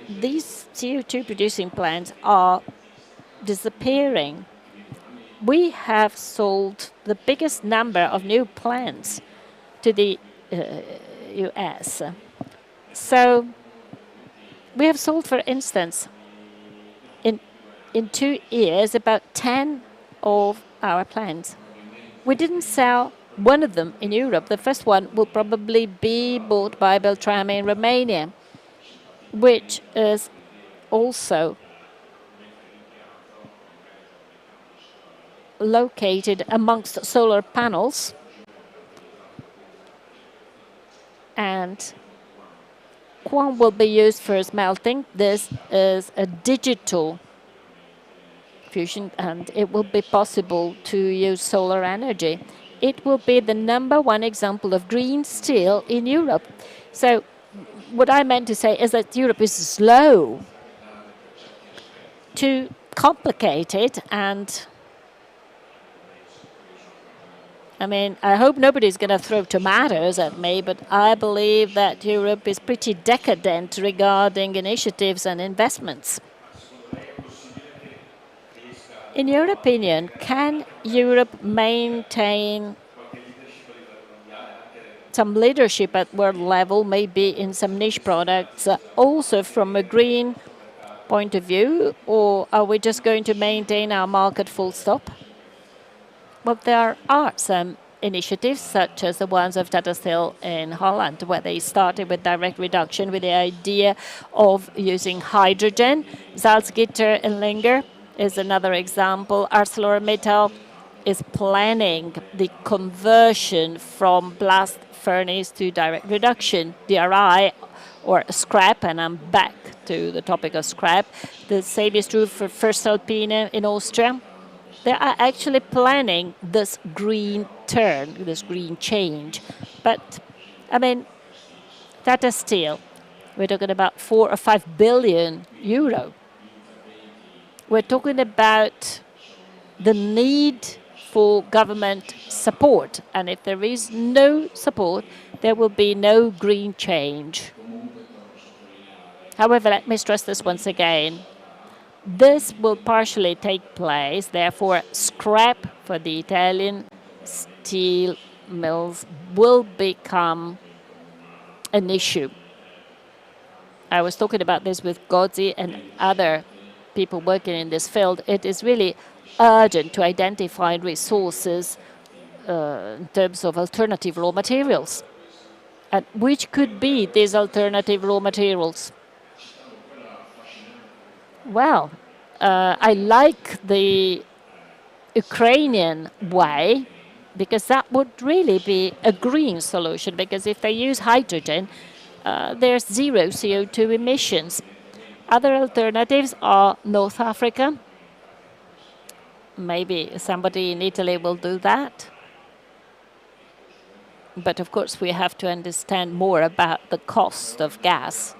these CO2 producing plants are disappearing. We have sold the biggest number of new plants to the US. So we have sold, for instance, in 2 years, about 10 of our plants. We didn't sell one of them in Europe. The first one will probably be bought by Beltrame in Romania, which is also located amongst solar panels, and Quam will be used for smelting. This is a digital fusion, and it will be possible to use solar energy. It will be the #1 example of green steel in Europe. So what I meant to say is that Europe is slow, too complicated, and I mean, I hope nobody's going to throw tomatoes at me, but I believe that Europe is pretty decadent regarding initiatives and investments. In your opinion, can Europe maintain some leadership at world level, maybe in some niche products, also from a green point of view, or are we just going to maintain our market full stop? Well, there are some initiatives, such as the ones of Tata Steel in Holland, where they started with direct reduction with the idea of using hydrogen. Salzgitter in Linger is another example. ArcelorMittal is planning the conversion from blast furnace to direct reduction, DRI, or scrap, and I'm back to the topic of scrap. The same is true for voestalpine in Austria. They are actually planning this green turn, this green change. But, I mean, Tata Steel, we're talking about 4 or 5 billion euro. We're talking about the need for government support. And if there is no support, there will be no green change. However, let me stress this once again. This will partially take place, therefore scrap for the Italian steel mills will become an issue. I was talking about this with Gozzi and other people working in this field. It is really urgent to identify resources in terms of alternative raw materials. And which could be these alternative raw materials? Well, I like the Ukrainian way, because that would really be a green solution, because if they use hydrogen, there's 0 CO2 emissions. Other alternatives are North Africa. Maybe somebody in Italy will do that. But of course, we have to understand more about the cost of gas.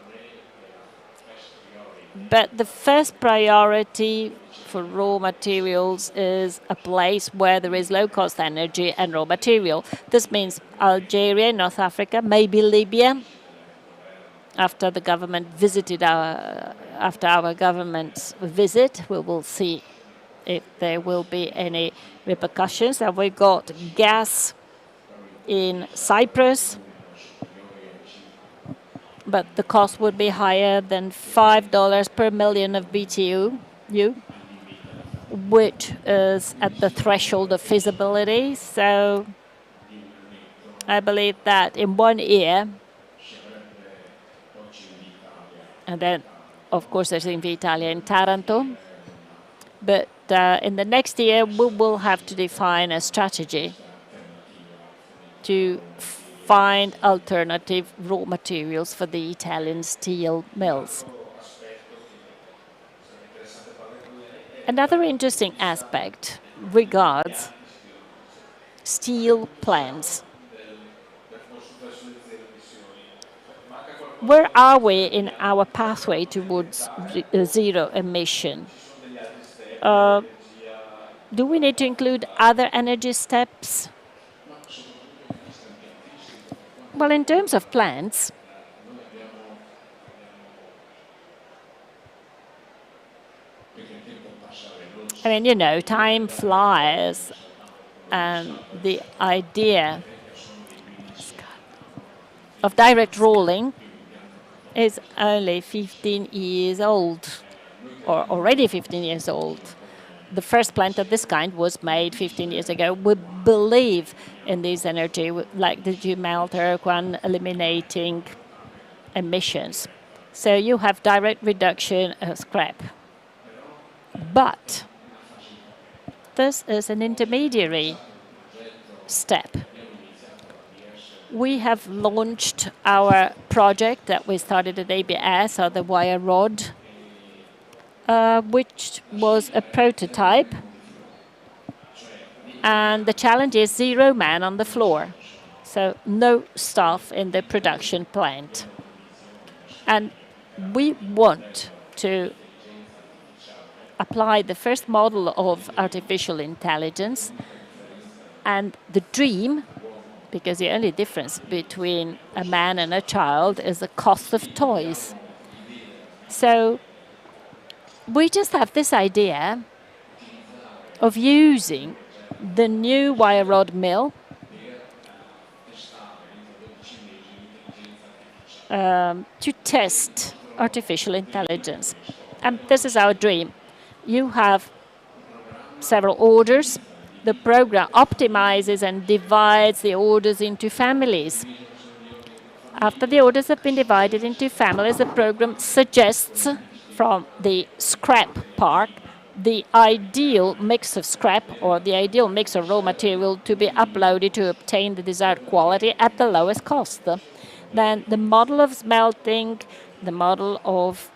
But the first priority for raw materials is a place where there is low-cost energy and raw material. This means Algeria, North Africa, maybe Libya. After the government visited after our government's visit, we will see if there will be any repercussions. And we got gas in Cyprus, but the cost would be higher than $5 per million of BTU, which is at the threshold of feasibility. So I believe that in 1 year, and then, of course, there's Invitalia in Taranto, but in the next year, we will have to define a strategy to find alternative raw materials for the Italian steel mills. Another interesting aspect regards steel plants. Where are we in our pathway towards zero emission? Do we need to include other energy steps? Well, in terms of plants, I mean, you know, time flies, and the idea of direct rolling is only 15 years old, or already 15 years old. The first plant of this kind was made 15 years ago. We believe in this energy, like the Gemelter one, eliminating emissions. So you have direct reduction of scrap. But this is an intermediary step. We have launched our project that we started at ABS, or the wire rod, which was a prototype. And the challenge is 0 man on the floor. So no staff in the production plant. And we want to apply the first model of artificial intelligence. And the dream, because the only difference between a man and a child is the cost of toys. So we just have this idea of using the new wire rod mill to test artificial intelligence. And this is our dream. You have several orders. The program optimizes and divides the orders into families. After the orders have been divided into families, the program suggests from the scrap part the ideal mix of scrap or the ideal mix of raw material to be uploaded to obtain the desired quality at the lowest cost. Then the model of smelting, the model of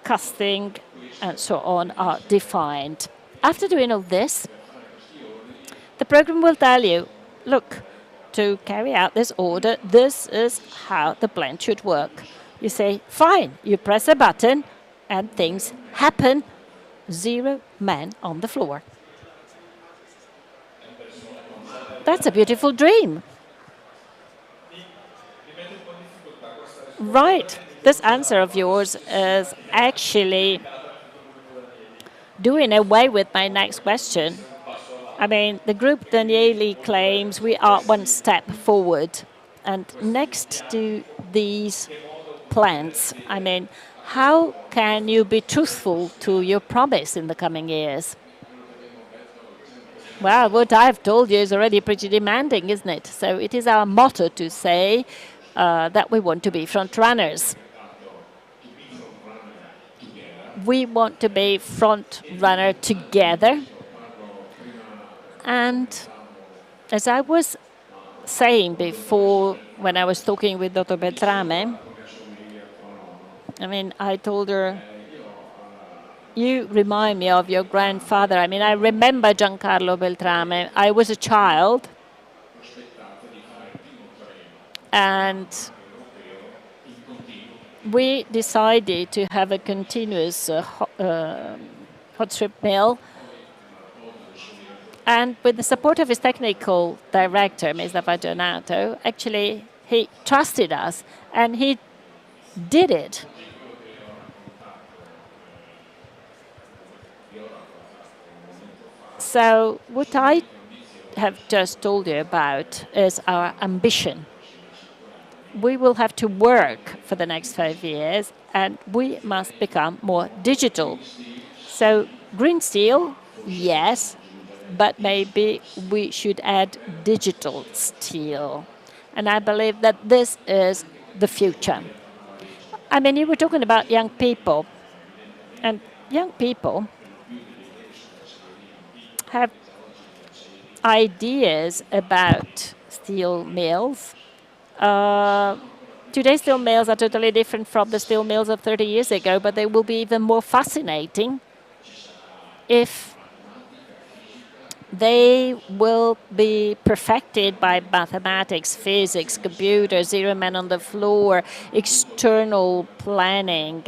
casting, and so on are defined. After doing all this, the program will tell you, look, to carry out this order, this is how the plant should work. You say, fine, you press a button and things happen. 0 man on the floor. That's a beautiful dream. Right. This answer of yours is actually doing away with my next question. I mean, the group Danieli claims we are one step forward. And next to these plants, I mean, how can you be truthful to your promise in the coming years? Well, what I've told you is already pretty demanding, isn't it? So it is our motto to say that we want to be front runners. We want to be front runner together. And as I was saying before, when I was talking with Dr. Beltrame, I mean, I told her, you remind me of your grandfather. I mean, I remember Giancarlo Beltrame. I was a child, and we decided to have a continuous hot strip mill. And with the support of his technical director, Mr. Fagionato, actually, he trusted us, and he did it. So what I have just told you about is our ambition. We will have to work for the next 5 years, and we must become more digital. So green steel, yes, but maybe we should add digital steel. And I believe that this is the future. I mean, you were talking about young people, and young people have ideas about steel mills. Today's steel mills are totally different from the steel mills of 30 years ago, but they will be even more fascinating if they will be perfected by mathematics, physics, computers, zero man on the floor, external planning,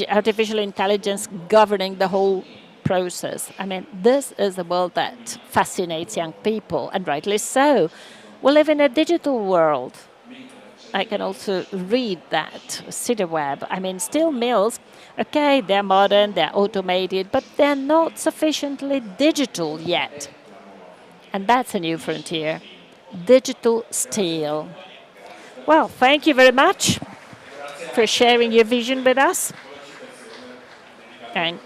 artificial intelligence governing the whole process. I mean, this is a world that fascinates young people, and rightly so. We live in a digital world. I can also read that, CityWeb. I mean, steel mills, okay, they're modern, they're automated, but they're not sufficiently digital yet. And that's a new frontier, digital steel. Well, thank you very much for sharing your vision with us. And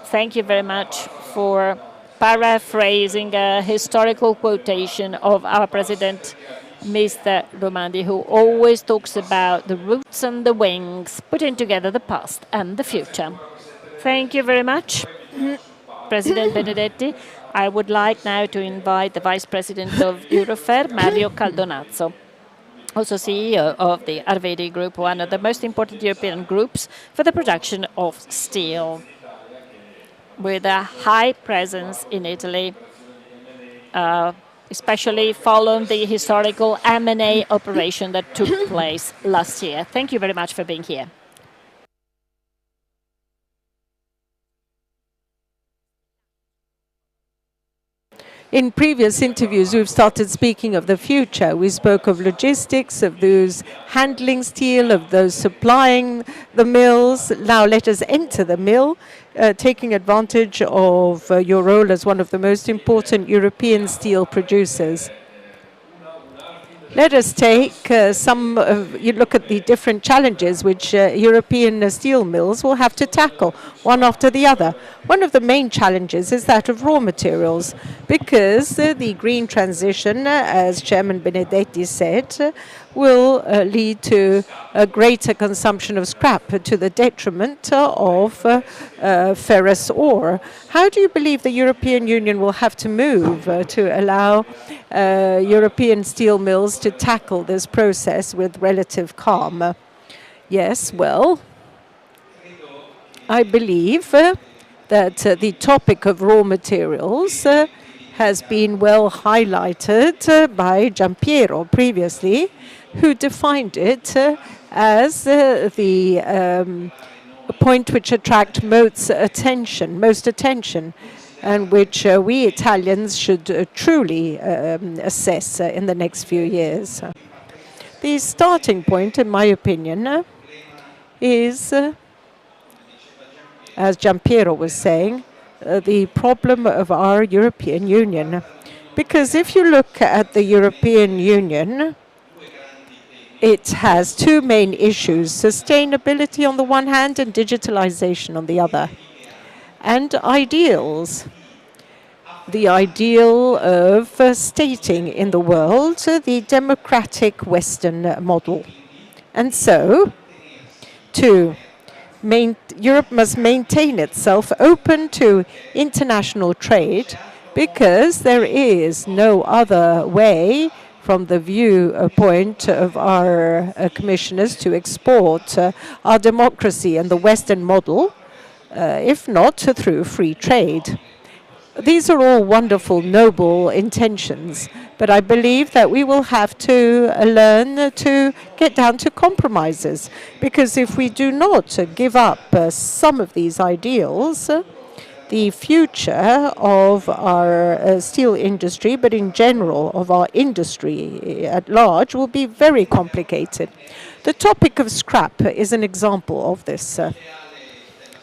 thank you very much for paraphrasing a historical quotation of our president, Mr. Romandi, who always talks about the roots and the wings, putting together the past and the future. Thank you very much, President Benedetti. I would like now to invite the Vice President of Eurofer, Mario Caldonazzo, also CEO of the Arvedi Group, one of the most important European groups for the production of steel, with a high presence in Italy, especially following the historical M&A operation that took place last year. Thank you very much for being here. In previous interviews, we've started speaking of the future. We spoke of logistics, of those handling steel, of those supplying the mills. Now let us enter the mill, taking advantage of your role as one of the most important European steel producers. Let us take you look at the different challenges which European steel mills will have to tackle, one after the other. One of the main challenges is that of raw materials, because the green transition, as Chairman Benedetti said, will lead to a greater consumption of scrap to the detriment of ferrous ore. How do you believe the European Union will have to move to allow European steel mills to tackle this process with relative calm? Yes, well, I believe that the topic of raw materials has been well highlighted by Giampiero previously, who defined it as the point which attracts most attention, and which we Italians should truly assess in the next few years. The starting point, in my opinion, is, as Giampiero was saying, the problem of our European Union. Because if you look at the European Union, it has two main issues: sustainability on the one hand and digitalization on the other. And ideals. The ideal of stating in the world the democratic Western model. And so, Europe must maintain itself open to international trade, because there is no other way from the viewpoint of our commissioners to export our democracy and the Western model, if not through free trade. These are all wonderful, noble intentions, but I believe that we will have to learn to get down to compromises, because if we do not give up some of these ideals, the future of our steel industry, but in general of our industry at large, will be very complicated. The topic of scrap is an example of this.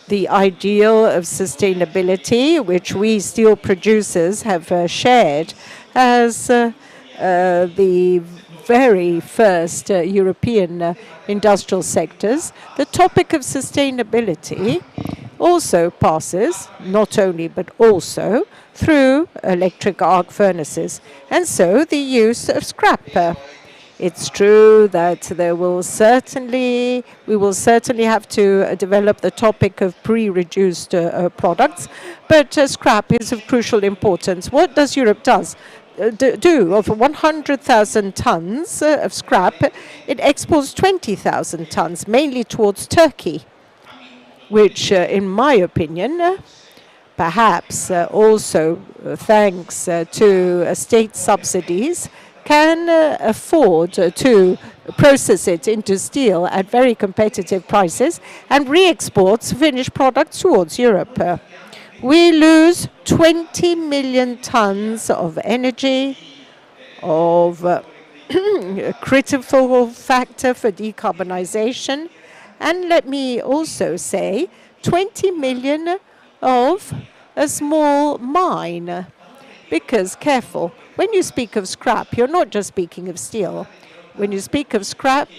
The ideal of sustainability, which we steel producers have shared as the very first European industrial sectors, the topic of sustainability also passes, not only but also, through electric arc furnaces, and so the use of scrap. It's true that we will certainly have to develop the topic of pre-reduced products, but scrap is of crucial importance. What does Europe do? Of 100,000 tons of scrap, it exports 20,000 tons, mainly towards Turkey, which, in my opinion, perhaps also thanks to state subsidies, can afford to process it into steel at very competitive prices and re-exports finished products towards Europe. We lose 20 million tons of energy, of a critical factor for decarbonization, and let me also say 20 million of a small mine. Because, careful, when you speak of scrap, you're not just speaking of steel. When you speak of scrap,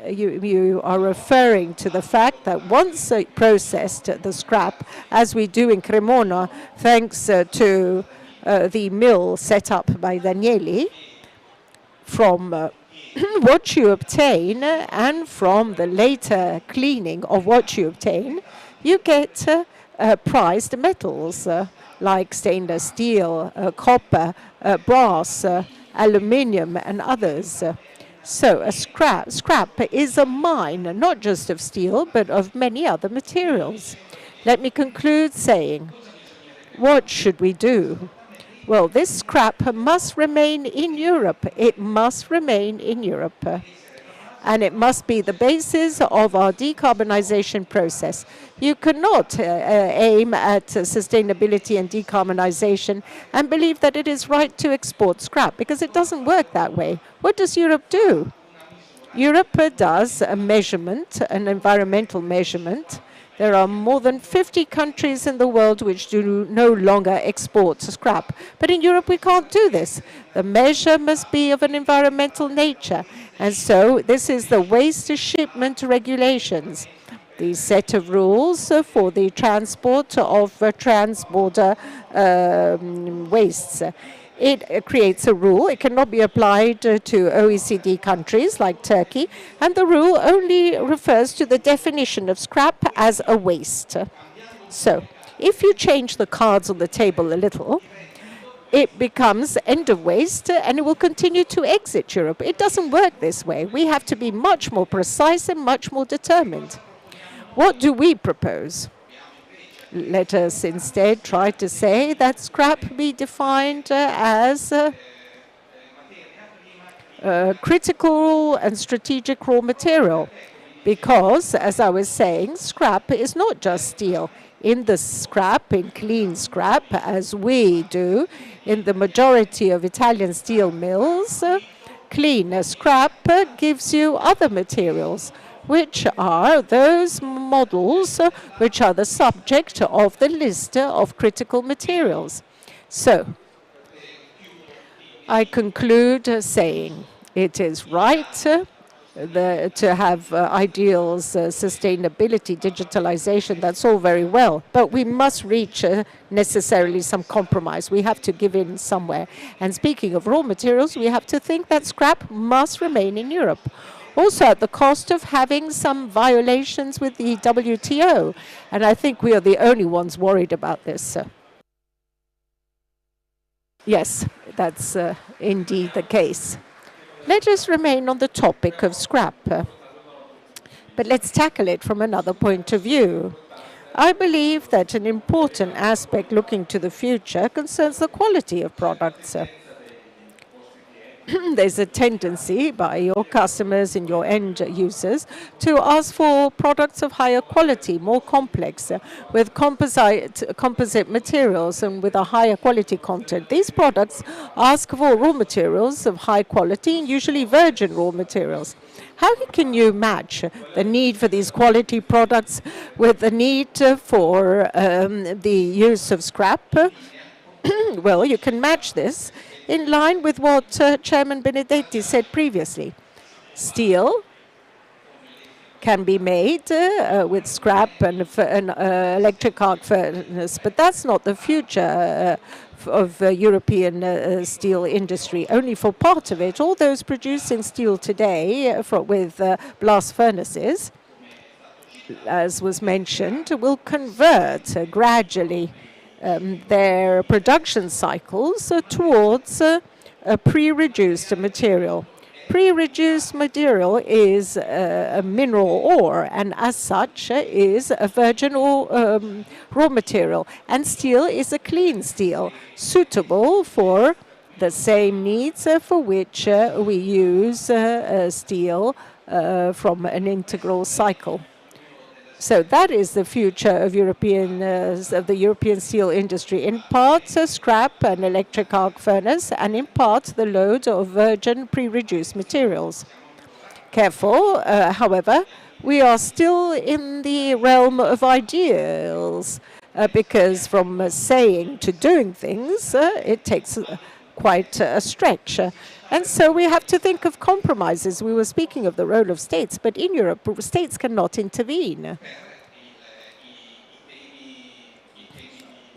you are referring to the fact that once processed, the scrap, as we do in Cremona, thanks to the mill set up by Danieli, from what you obtain and from the later cleaning of what you obtain, you get prized metals like stainless steel, copper, brass, aluminium, and others. So a scrap is a mine, not just of steel, but of many other materials. Let me conclude saying, what should we do? Well, this scrap must remain in Europe. It must remain in Europe. And it must be the basis of our decarbonization process. You cannot aim at sustainability and decarbonization and believe that it is right to export scrap, because it doesn't work that way. What does Europe do? Europe does a measurement, an environmental measurement. There are more than 50 countries in the world which do no longer export scrap. But in Europe, we can't do this. The measure must be of an environmental nature. And so this is the waste shipment regulations, the set of rules for the transport of transborder wastes. It creates a rule. It cannot be applied to OECD countries like Turkey, and the rule only refers to the definition of scrap as a waste. So, if you change the cards on the table a little, it becomes end of waste, and it will continue to exit Europe. It doesn't work this way. We have to be much more precise and much more determined. What do we propose? Let us instead try to say that scrap be defined as critical and strategic raw material. Because, as I was saying, scrap is not just steel. In the scrap, in clean scrap, as we do in the majority of Italian steel mills, clean scrap gives you other materials, which are those models which are the subject of the list of critical materials. So, I conclude saying it is right to have ideals, sustainability, digitalization, that's all very well. But we must reach necessarily some compromise. We have to give in somewhere. And speaking of raw materials, we have to think that scrap must remain in Europe. Also at the cost of having some violations with the WTO. And I think we are the only ones worried about this. Yes, that's indeed the case. Let us remain on the topic of scrap. But let's tackle it from another point of view. I believe that an important aspect looking to the future concerns the quality of products. there's a tendency by your customers and your end users to ask for products of higher quality, more complex, with composite materials and with a higher quality content. These products ask for raw materials of high quality and usually virgin raw materials. How can you match the need for these quality products with the need for the use of scrap? Well, you can match this in line with what Chairman Benedetti said previously. Steel can be made with scrap and electric arc furnace, but that's not the future of European steel industry. Only for part of it, all those producing steel today with blast furnaces, as was mentioned, will convert gradually their production cycles towards a pre-reduced material. Pre-reduced material is a mineral ore, and as such is a virgin raw material. And steel is a clean steel, suitable for the same needs for which we use steel from an integral cycle. So that is the future of the European steel industry. In part, scrap and electric arc furnace, and in part, the load of virgin pre-reduced materials. Careful, however, we are still in the realm of ideals, because from saying to doing things, it takes quite a stretch. And so we have to think of compromises. We were speaking of the role of states, but in Europe, states cannot intervene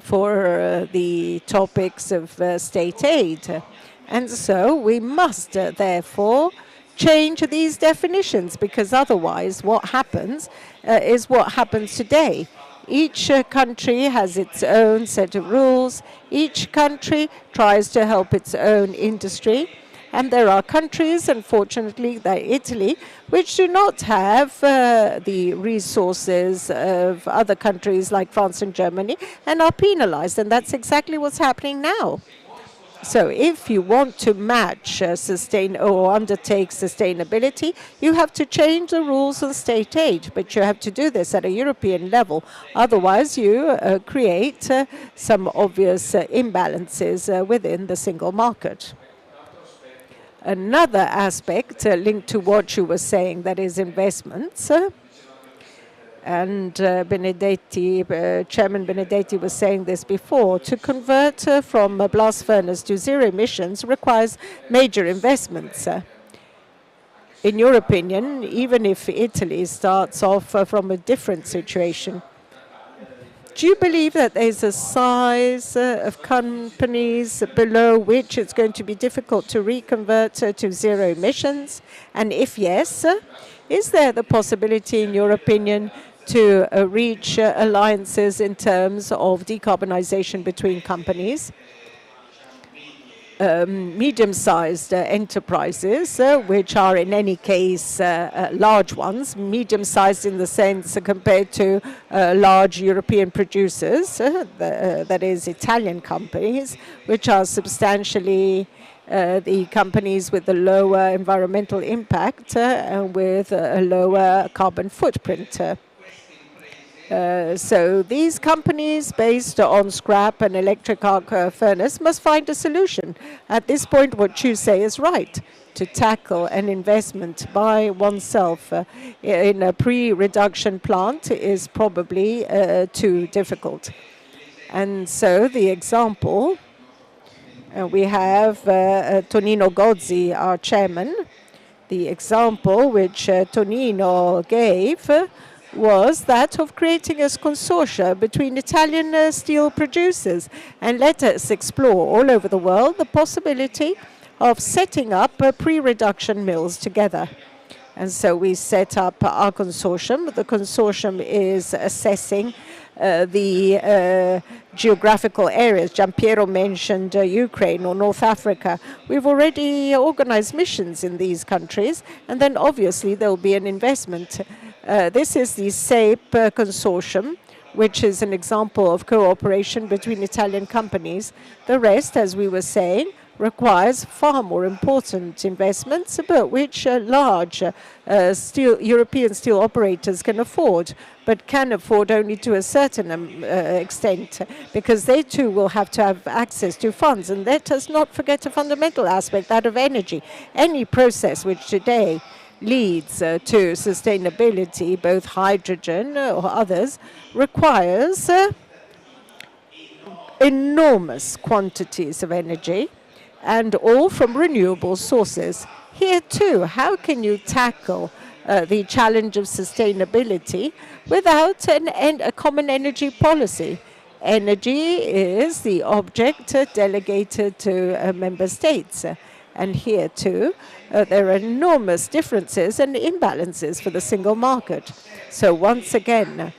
for the topics of state aid. And so we must, therefore, change these definitions, because otherwise what happens is what happens today. Each country has its own set of rules. Each country tries to help its own industry. And there are countries, unfortunately, like Italy, which do not have the resources of other countries like France and Germany and are penalized. And that's exactly what's happening now. So if you want to match or undertake sustainability, you have to change the rules on state aid, but you have to do this at a European level. Otherwise, you create some obvious imbalances within the single market. Another aspect linked to what you were saying, that is investments, and Chairman Benedetti was saying this before, to convert from a blast furnace to zero emissions requires major investments. In your opinion, even if Italy starts off from a different situation, do you believe that there's a size of companies below which it's going to be difficult to reconvert to zero emissions? And if yes, is there the possibility, in your opinion, to reach alliances in terms of decarbonization between companies? Medium-sized enterprises, which are in any case large ones, medium-sized in the sense compared to large European producers, that is Italian companies, which are substantially the companies with the lower environmental impact and with a lower carbon footprint. So these companies based on scrap and electric arc furnace must find a solution. At this point, what you say is right. To tackle an investment by oneself in a pre-reduction plant is probably too difficult. And so the example, we have Tonino Gozzi, our chairman. The example which Tonino gave was that of creating a consortia between Italian steel producers. And let us explore all over the world the possibility of setting up pre-reduction mills together. And so we set up our consortium. The consortium is assessing the geographical areas. Giampiero mentioned Ukraine or North Africa. We've already organized missions in these countries, and then obviously there will be an investment. This is the SAPE consortium, which is an example of cooperation between Italian companies. The rest, as we were saying, requires far more important investments, but which large European steel operators can afford, but can afford only to a certain extent, because they too will have to have access to funds. And let us not forget a fundamental aspect, that of energy. Any process which today leads to sustainability, both hydrogen or others, requires enormous quantities of energy, and all from renewable sources. Here too, how can you tackle the challenge of sustainability without a common energy policy? Energy is the object delegated to member states. And here too, there are enormous differences and imbalances for the single market. So once again,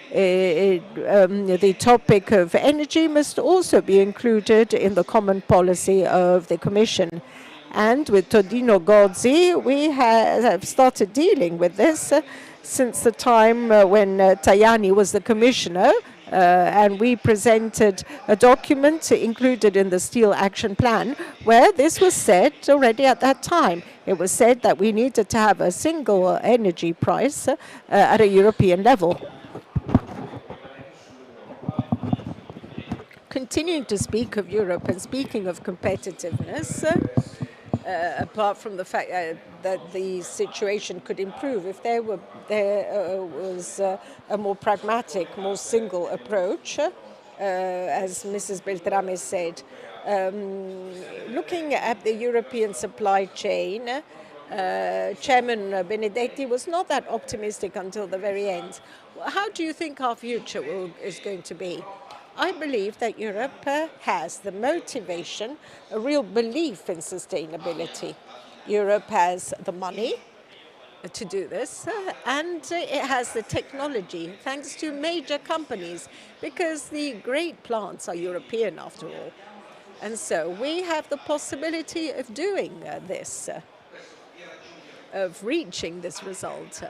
the topic of energy must also be included in the common policy of the Commission. And with Tonino Gozzi, we have started dealing with this since the time when Tajani was the Commissioner, and we presented a document included in the Steel Action Plan where this was said already at that time. It was said that we needed to have a single energy price at a European level. Continuing to speak of Europe and speaking of competitiveness, apart from the fact that the situation could improve if there was a more pragmatic, more single approach, as Mrs. Beltrame said. Looking at the European supply chain, Chairman Benedetti was not that optimistic until the very end. How do you think our future is going to be? I believe that Europe has the motivation, a real belief in sustainability. Europe has the money to do this, and it has the technology, thanks to major companies, because the great plants are European after all. And so we have the possibility of doing this, of reaching this result.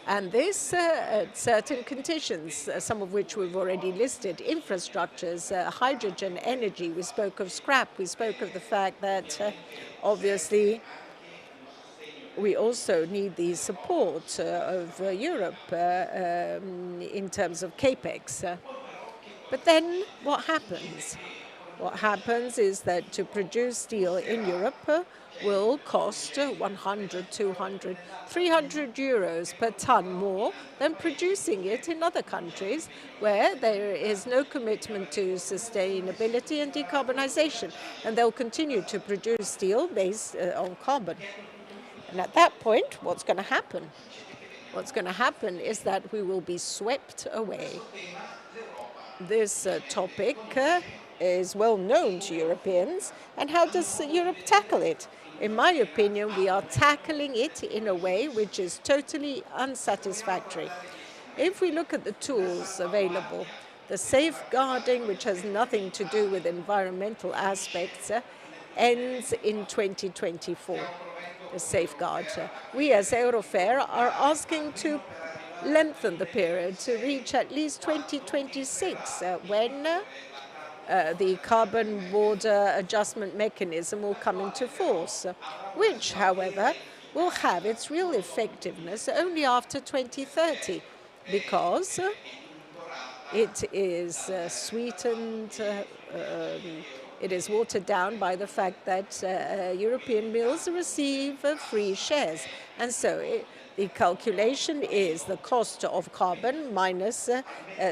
And this at certain conditions, some of which we've already listed: infrastructures, hydrogen, energy. We spoke of scrap. We spoke of the fact that obviously we also need the support of Europe in terms of capex. But then what happens? What happens is that to produce steel in Europe will cost 100, 200, 300 euros per ton more than producing it in other countries where there is no commitment to sustainability and decarbonization. And they'll continue to produce steel based on carbon. And at that point, what's going to happen? What's going to happen is that we will be swept away. This topic is well known to Europeans. And how does Europe tackle it? In my opinion, we are tackling it in a way which is totally unsatisfactory. If we look at the tools available, the safeguarding, which has nothing to do with environmental aspects, ends in 2024. The safeguard. We as Eurofer are asking to lengthen the period to reach at least 2026, when the carbon border adjustment mechanism will come into force, which, however, will have its real effectiveness only after 2030, because it is sweetened, it is watered down by the fact that European mills receive free shares. And so the calculation is the cost of carbon minus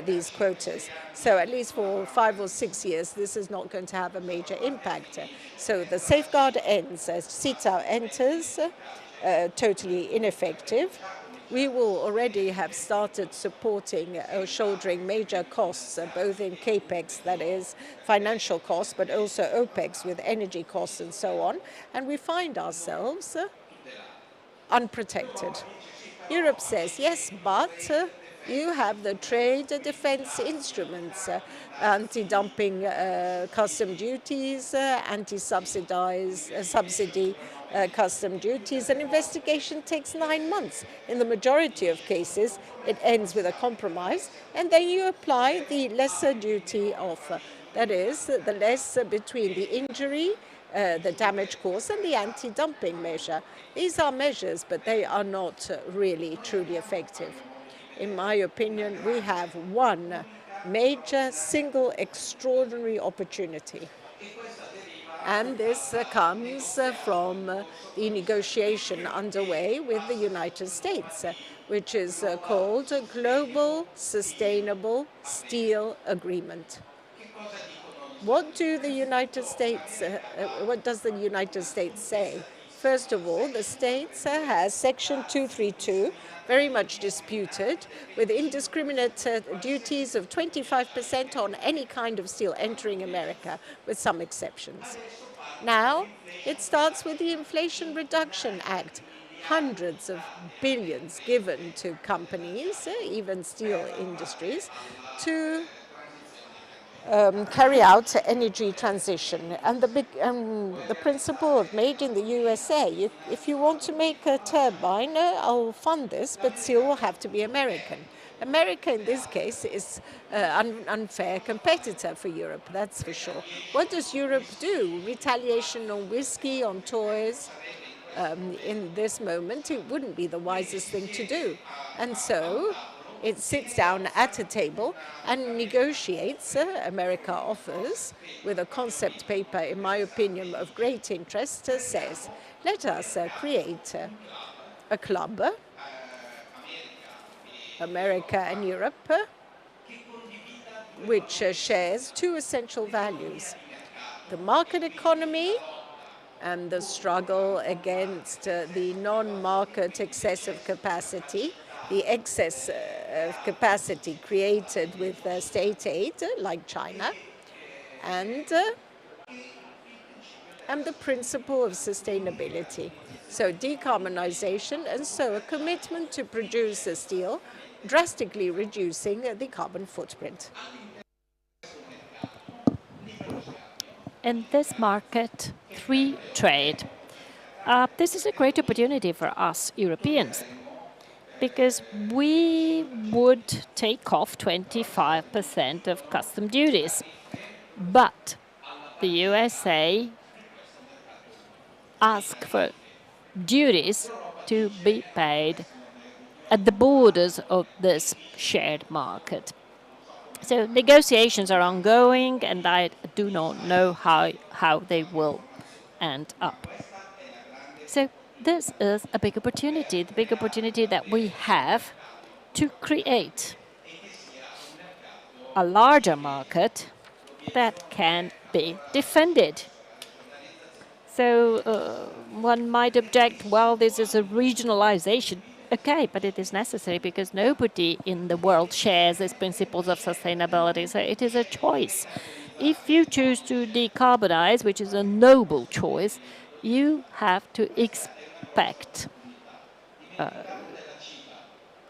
these quotas. So at least for 5 or 6 years, this is not going to have a major impact. So the safeguard ends as CETA enters, totally ineffective. We will already have started supporting or shouldering major costs, both in capex, that is financial costs, but also OPEX with energy costs and so on. And we find ourselves unprotected. Europe says, yes, but you have the trade defense instruments, anti-dumping custom duties, anti-subsidy custom duties. An investigation takes 9 months. In the majority of cases, it ends with a compromise, and then you apply the lesser duty offer. That is, the less between the injury the damage caused, and the anti-dumping measure. These are measures, but they are not really truly effective. In my opinion, we have one major, single, extraordinary opportunity. And this comes from the negotiation underway with the United States, which is called a Global Sustainable Steel Agreement. What do the United States, what does the United States say? First of all, the States has Section 232, very much disputed, with indiscriminate duties of 25% on any kind of steel entering America, with some exceptions. Now, it starts with the Inflation Reduction Act. Hundreds of billions given to companies, even steel industries, to carry out energy transition. And the principle of made in the USA, if you want to make a turbine, I'll fund this, but steel will have to be American. America, in this case, is an unfair competitor for Europe, that's for sure. What does Europe do? Retaliation on whiskey, on toys? In this moment, it wouldn't be the wisest thing to do. And so it sits down at a table and negotiates. America offers, with a concept paper, in my opinion, of great interest, says, let us create a club, America and Europe, which shares two essential values: the market economy and the struggle against the non-market excessive capacity, the excess of capacity created with state aid, like China, and the principle of sustainability. So decarbonization, and so a commitment to produce steel, drastically reducing the carbon footprint. In this market, free trade. This is a great opportunity for us Europeans, because we would take off 25% of custom duties. But the USA ask for duties to be paid at the borders of this shared market. So negotiations are ongoing, and I do not know how they will end up. So this is a big opportunity, the big opportunity that we have to create a larger market that can be defended. So one might object, well, this is a regionalization. Okay, but it is necessary because nobody in the world shares these principles of sustainability. So it is a choice. If you choose to decarbonize, which is a noble choice, you have to expect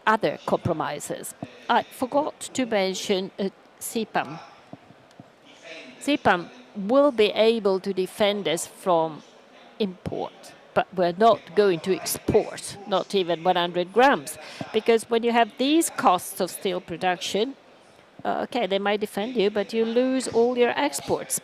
other compromises. I forgot to mention CBAM. CBAM will be able to defend us from import, but we're not going to export, not even 100 grams, because when you have these costs of steel production, okay, they might defend you, but you lose all your exports.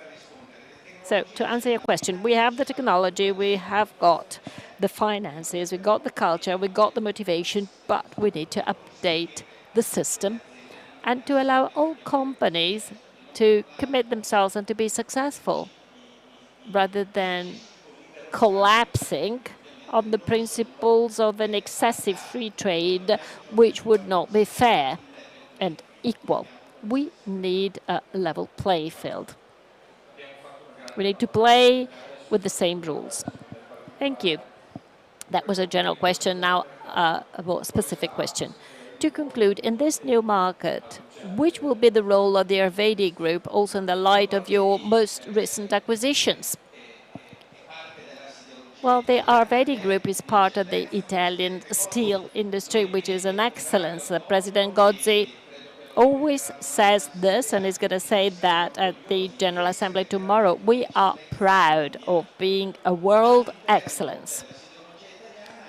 So to answer your question, we have the technology, we have got the finances, we got the culture, we got the motivation, but we need to update the system and to allow all companies to commit themselves and to be successful, rather than collapsing on the principles of an excessive free trade, which would not be fair and equal. We need a level play field. We need to play with the same rules. Thank you. That was a general question. Now a more specific question. To conclude, in this new market, which will be the role of the Arvedi Group, also in the light of your most recent acquisitions? Well, the Arvedi Group is part of the Italian steel industry, which is an excellence. President Gozzi always says this, and is going to say that at the General Assembly tomorrow. We are proud of being a world excellence.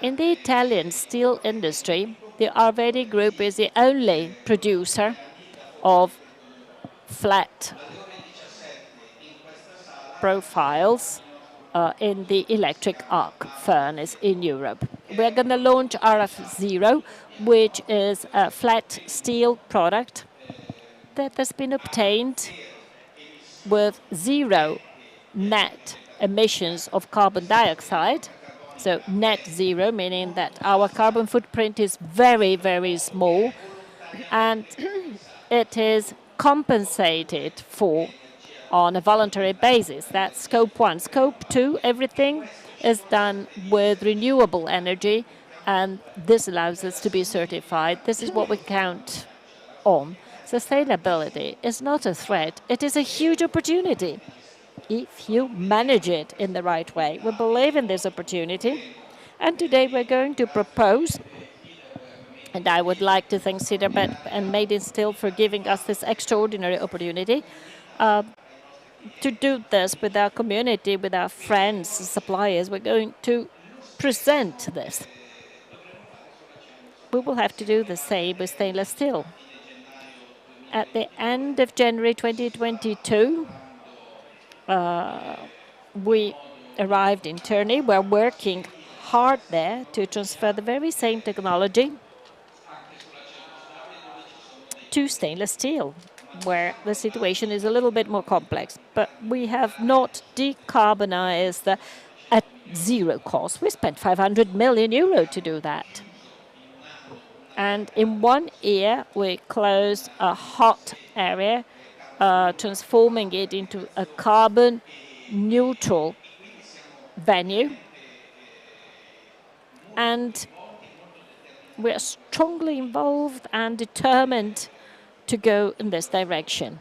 In the Italian steel industry, the Arvedi Group is the only producer of flat profiles in the electric arc furnace in Europe. We're going to launch RF0, which is a flat steel product that has been obtained with zero net emissions of carbon dioxide. So net zero, meaning that our carbon footprint is very, very small, and it is compensated for on a voluntary basis. That's scope 1. Scope 2, everything is done with renewable energy, and this allows us to be certified. This is what we count on. Sustainability is not a threat, it is a huge opportunity if you manage it in the right way. We believe in this opportunity, and today we're going to propose, and I would like to thank CIDRBET and Made in Steel for giving us this extraordinary opportunity to do this with our community, with our friends, suppliers. We're going to present this. We will have to do the same with stainless steel. At the end of January 2022, we arrived in Terni. We're working hard there to transfer the very same technology to stainless steel, where the situation is a little bit more complex. But we have not decarbonized at zero cost. We spent 500 million euro to do that. And in 1 year, we closed a hot area, transforming it into a carbon neutral venue. And we are strongly involved and determined to go in this direction.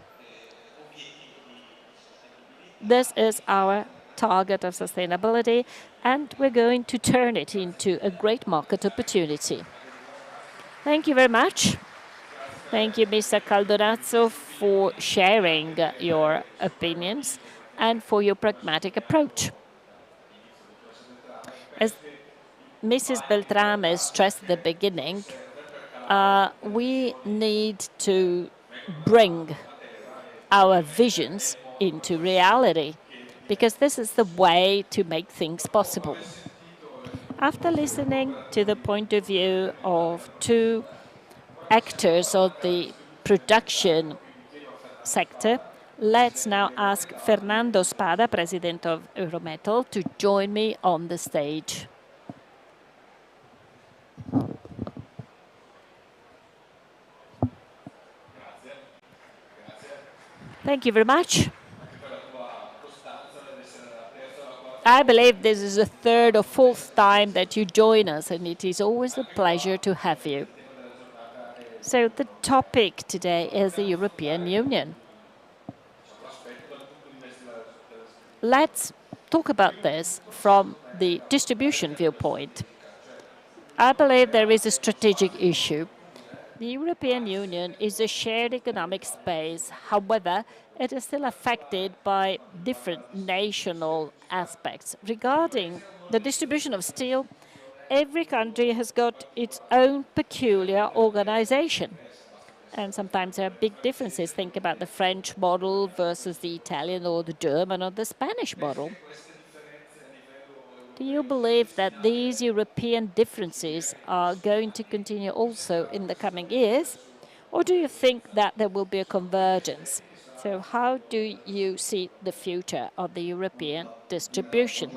This is our target of sustainability, and we're going to turn it into a great market opportunity. Thank you very much. Thank you, Mr. Caldorazzo, for sharing your opinions and for your pragmatic approach. As Mrs. Beltrame stressed at the beginning, we need to bring our visions into reality, because this is the way to make things possible. After listening to the point of view of two actors of the production sector, let's now ask Fernando Spada, President of Eurometal, to join me on the stage. Thank you very much. I believe this is the third or fourth time that you join us, and it is always a pleasure to have you. So the topic today is the European Union. Let's talk about this from the distribution viewpoint. I believe there is a strategic issue. The European Union is a shared economic space. However, it is still affected by different national aspects. Regarding the distribution of steel, every country has got its own peculiar organization. And sometimes there are big differences. Think about the French model versus the Italian or the German or the Spanish model. Do you believe that these European differences are going to continue also in the coming years? Or do you think that there will be a convergence? So how do you see the future of the European distribution?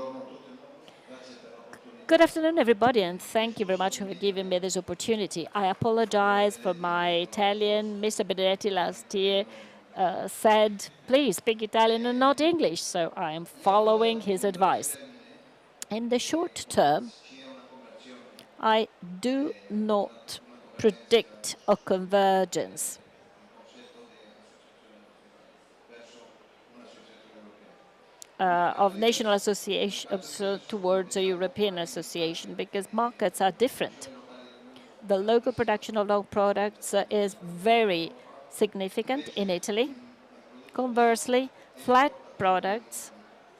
Good afternoon, everybody, and thank you very much for giving me this opportunity. I apologize for my Italian. Mr. Benedetti last year said, please speak Italian and not English, so I am following his advice. In the short term, I do not predict a convergence. Of national association towards a European association, because markets are different. The local production of long products is very significant in Italy. Conversely, flat products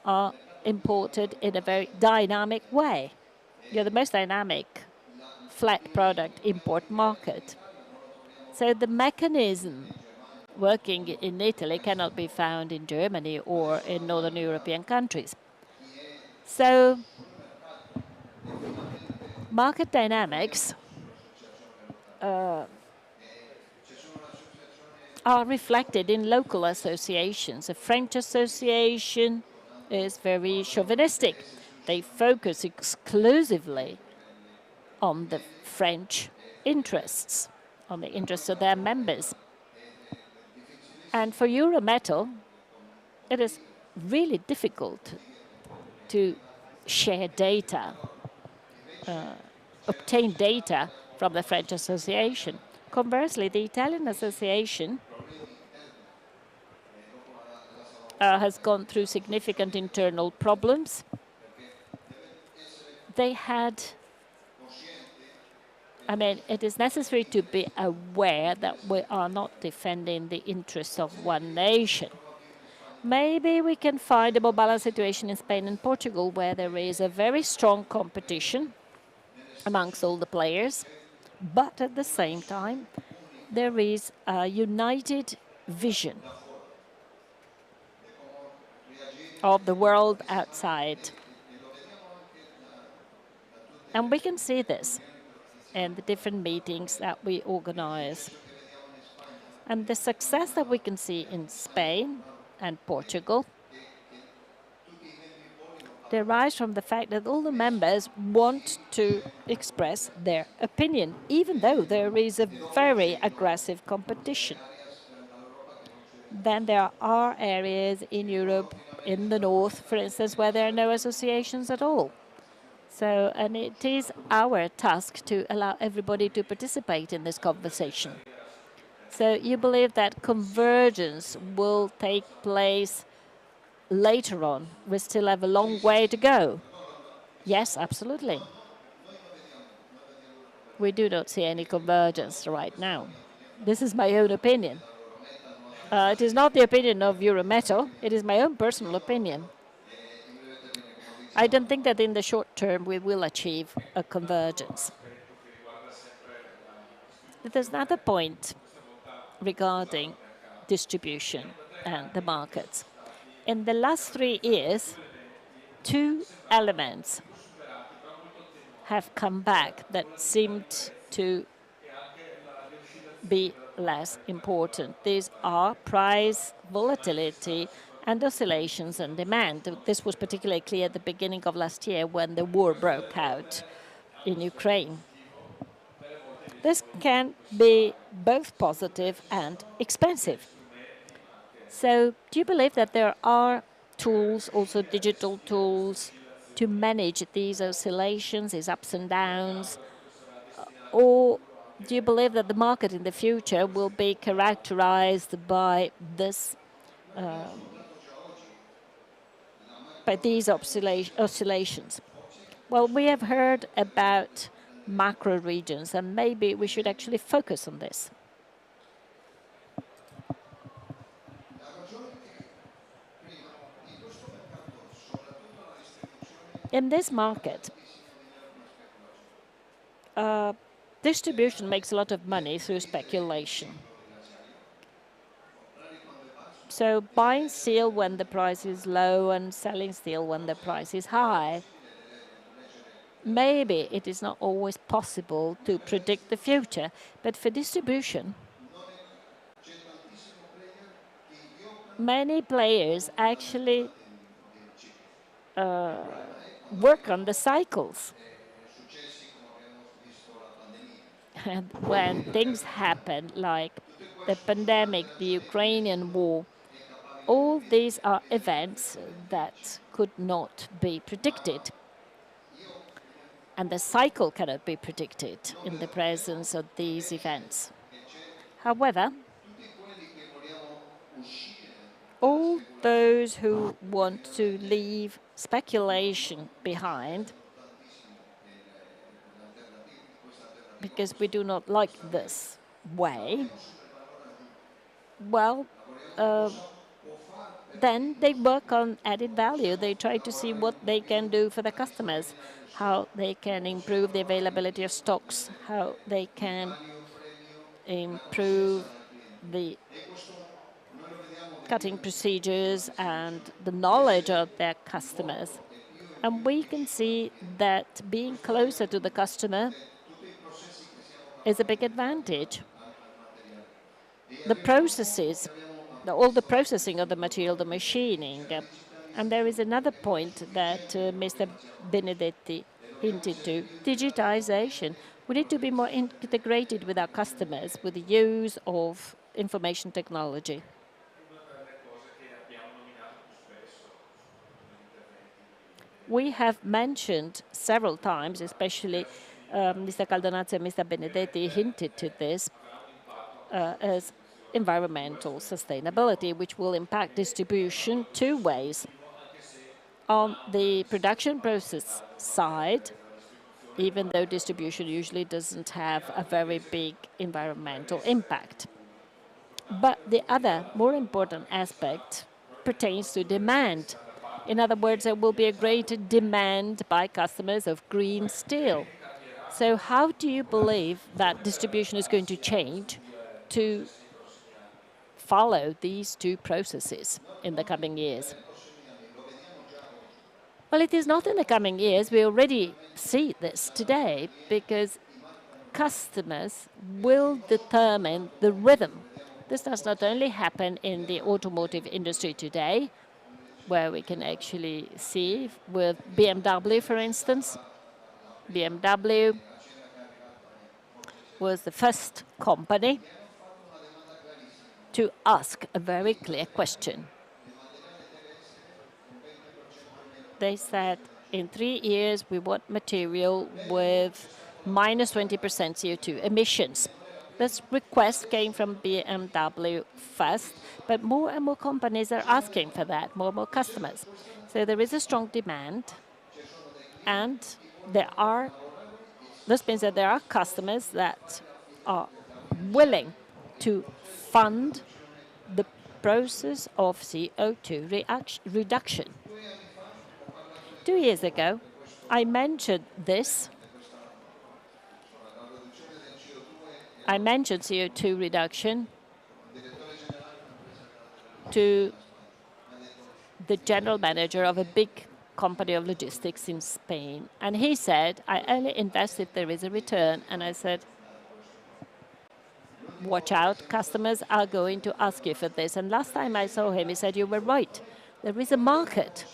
are imported in a very dynamic way. You're the most dynamic flat product import market. So the mechanism working in Italy cannot be found in Germany or in Northern European countries. So market dynamics are reflected in local associations. A French association is very chauvinistic. They focus exclusively on the French interests, on the interests of their members. And for Eurometal, it is really difficult to share data, obtain data from the French association. Conversely, the Italian association has gone through significant internal problems. They had, I mean, it is necessary to be aware that we are not defending the interests of one nation. Maybe we can find a more balanced situation in Spain and Portugal, where there is a very strong competition amongst all the players, but at the same time, there is a united vision of the world outside. And we can see this in the different meetings that we organize. And the success that we can see in Spain and Portugal derives from the fact that all the members want to express their opinion, even though there is a very aggressive competition. Then there are areas in Europe, in the north, for instance, where there are no associations at all. So, and it is our task to allow everybody to participate in this conversation. So you believe that convergence will take place later on? We still have a long way to go. Yes, absolutely. We do not see any convergence right now. This is my own opinion. It is not the opinion of Eurometal. It is my own personal opinion. I don't think that in the short term we will achieve a convergence. There's another point regarding distribution and the markets. In the last 3 years, 2 elements have come back that seemed to be less important. These are price volatility and oscillations in demand. This was particularly clear at the beginning of last year when the war broke out in Ukraine. This can be both positive and expensive. So do you believe that there are tools, also digital tools, to manage these oscillations, these ups and downs? Or do you believe that the market in the future will be characterized by this by these oscillations? Well, we have heard about macro regions, and maybe we should actually focus on this. In this market, distribution makes a lot of money through speculation. So buying steel when the price is low and selling steel when the price is high. Maybe it is not always possible to predict the future, but for distribution, many players actually work on the cycles. And when things happen, like the pandemic, the Ukrainian war, all these are events that could not be predicted. And the cycle cannot be predicted in the presence of these events. However, all those who want to leave speculation behind, because we do not like this way, well, then they work on added value. They try to see what they can do for the customers, how they can improve the availability of stocks, how they can improve the cutting procedures and the knowledge of their customers. And we can see that being closer to the customer is a big advantage. The processes, all the processing of the material, the machining. And there is another point that Mr. Benedetti hinted to, digitization. We need to be more integrated with our customers with the use of information technology. We have mentioned several times, especially Mr. Caldonazzo and Mr. Benedetti hinted to this, as environmental sustainability, which will impact distribution two ways. On the production process side, even though distribution usually doesn't have a very big environmental impact. But the other, more important aspect pertains to demand. In other words, there will be a greater demand by customers of green steel. So how do you believe that distribution is going to change to follow these two processes in the coming years? Well, it is not in the coming years. We already see this today because customers will determine the rhythm. This does not only happen in the automotive industry today, where we can actually see with BMW, for instance. BMW was the first company to ask a very clear question. They said, in 3 years, we want material with minus 20% CO2 emissions. This request came from BMW first, but more and more companies are asking for that, more and more customers. So there is a strong demand, and this means that there are customers that are willing to fund the process of CO2 reduction. 2 years ago, I mentioned this. I mentioned CO2 reduction to the general manager of a big company of logistics in Spain. And he said, I only invest if there is a return. And I said, watch out, customers are going to ask you for this. And last time I saw him, he said, you were right. There is a market.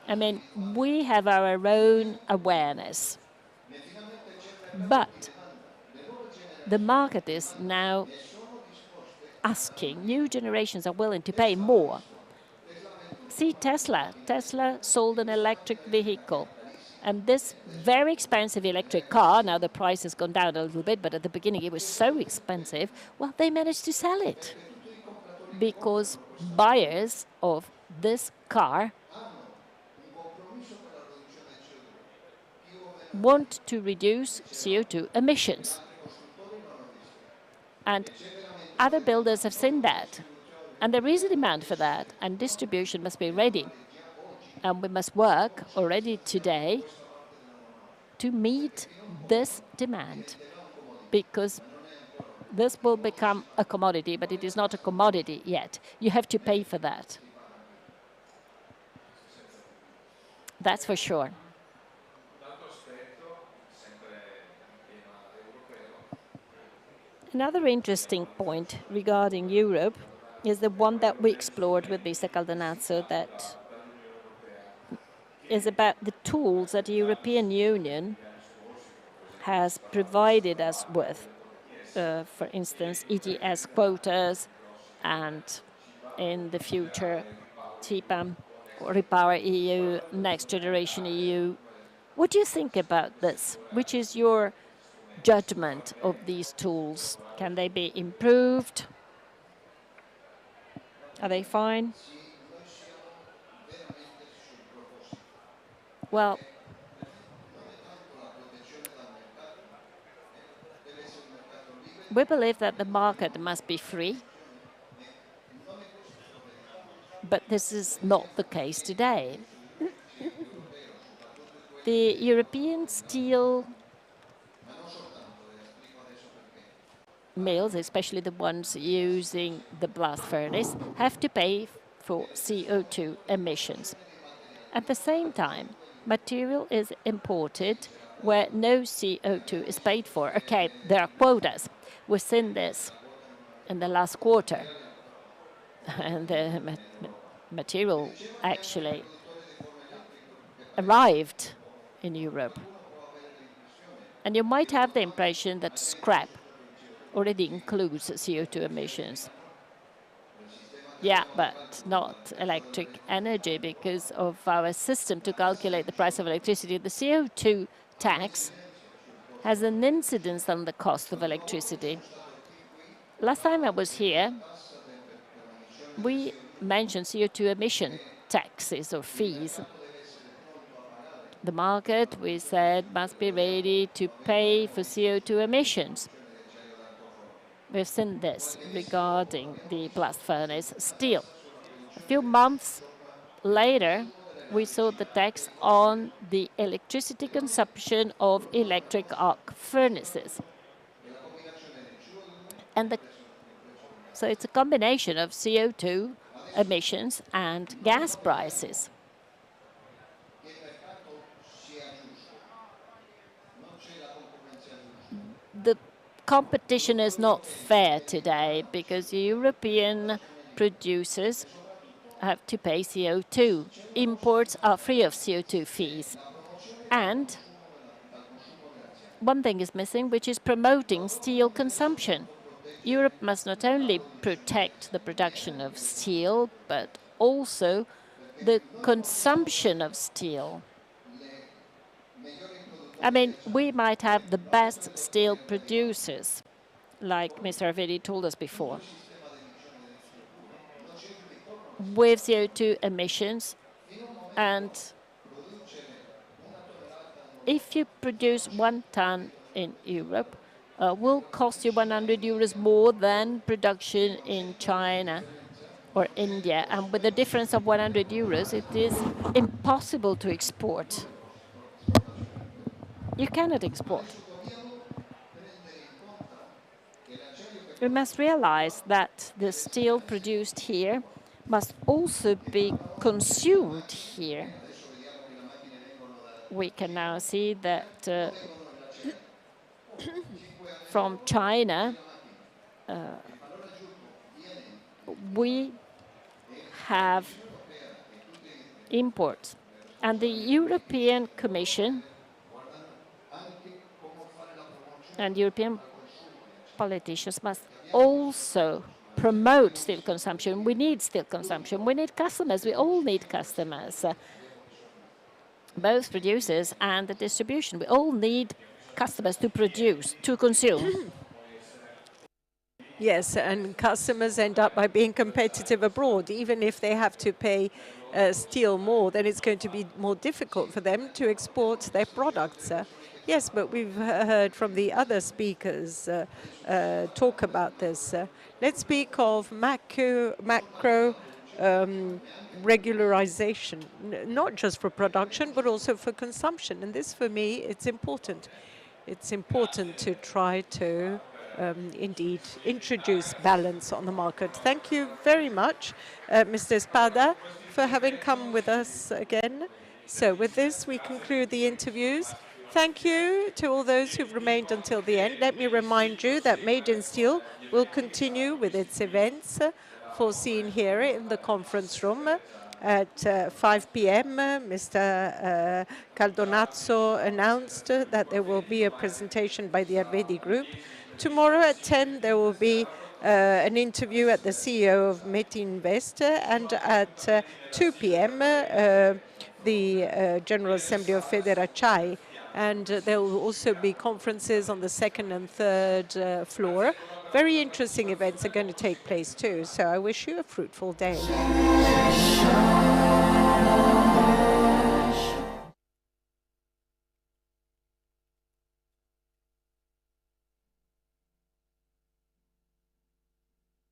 I mean, we have our own awareness. But the market is now asking, new generations are willing to pay more. See Tesla. Tesla sold an electric vehicle. And this very expensive electric car, now the price has gone down a little bit, but at the beginning it was so expensive, well, they managed to sell it because buyers of this car want to reduce CO2 emissions. And other builders have seen that. And there is a demand for that, and distribution must be ready. And we must work already today to meet this demand, because this will become a commodity, but it is not a commodity yet. You have to pay for that. That's for sure. Another interesting point regarding Europe is the one that we explored with Mr. Caldonazzo, that is about the tools that the European Union has provided us with. For instance, ETS quotas, and in the future, TPAM, Repower EU, Next Generation EU. What do you think about this? Which is your judgment of these tools? Can they be improved? Are they fine? Well, we believe that the market must be free, but this is not the case today. The European steel mills, especially the ones using the blast furnace, have to pay for CO2 emissions. At the same time, material is imported where no CO2 is paid for. Okay, there are quotas. We've seen this in the last quarter. And the material actually arrived in Europe. And you might have the impression that scrap already includes CO2 emissions. Yeah, but not electric energy because of our system to calculate the price of electricity. The CO2 tax has an incidence on the cost of electricity. Last time I was here, we mentioned CO2 emission taxes or fees. The market, we said, must be ready to pay for CO2 emissions. We've seen this regarding the blast furnace steel. A few months later, we saw the tax on the electricity consumption of electric arc furnaces. And so it's a combination of CO2 emissions and gas prices. The competition is not fair today because European producers have to pay CO2. Imports are free of CO2 fees. And one thing is missing, which is promoting steel consumption. Europe must not only protect the production of steel, but also the consumption of steel. I mean, we might have the best steel producers, like Mr. Arvedi told us before, with CO2 emissions. And if you produce 1 ton in Europe, will cost you 100 euros more than production in China or India. And with a difference of 100 euros, it is impossible to export. You cannot export. We must realize that the steel produced here must also be consumed here. We can now see that from China, we have imports. And the European Commission and European politicians must also promote steel consumption. We need steel consumption. We need customers. We all need customers, both producers and the distribution. We all need customers to produce, to consume. Yes, and customers end up by being competitive abroad. Even if they have to pay steel more, then it's going to be more difficult for them to export their products. Yes, but we've heard from the other speakers talk about this. Let's speak of macro regularization, not just for production, but also for consumption. And this, for me, it's important. It's important to try to indeed introduce balance on the market. Thank you very much, Mr. Spada, for having come with us again. So with this, we conclude the interviews. Thank you to all those who've remained until the end. Let me remind you that Made in Steel will continue with its events foreseen here in the conference room at 5 p.m. Mr. Caldonazzo announced that there will be a presentation by the Arvedi Group. Tomorrow at 10, there will be an interview at the CEO of Metinvest, and at 2 p.m., the General Assembly of Federacciai. And there will also be conferences on the second and third floor. Very interesting events are going to take place too. So I wish you a fruitful day.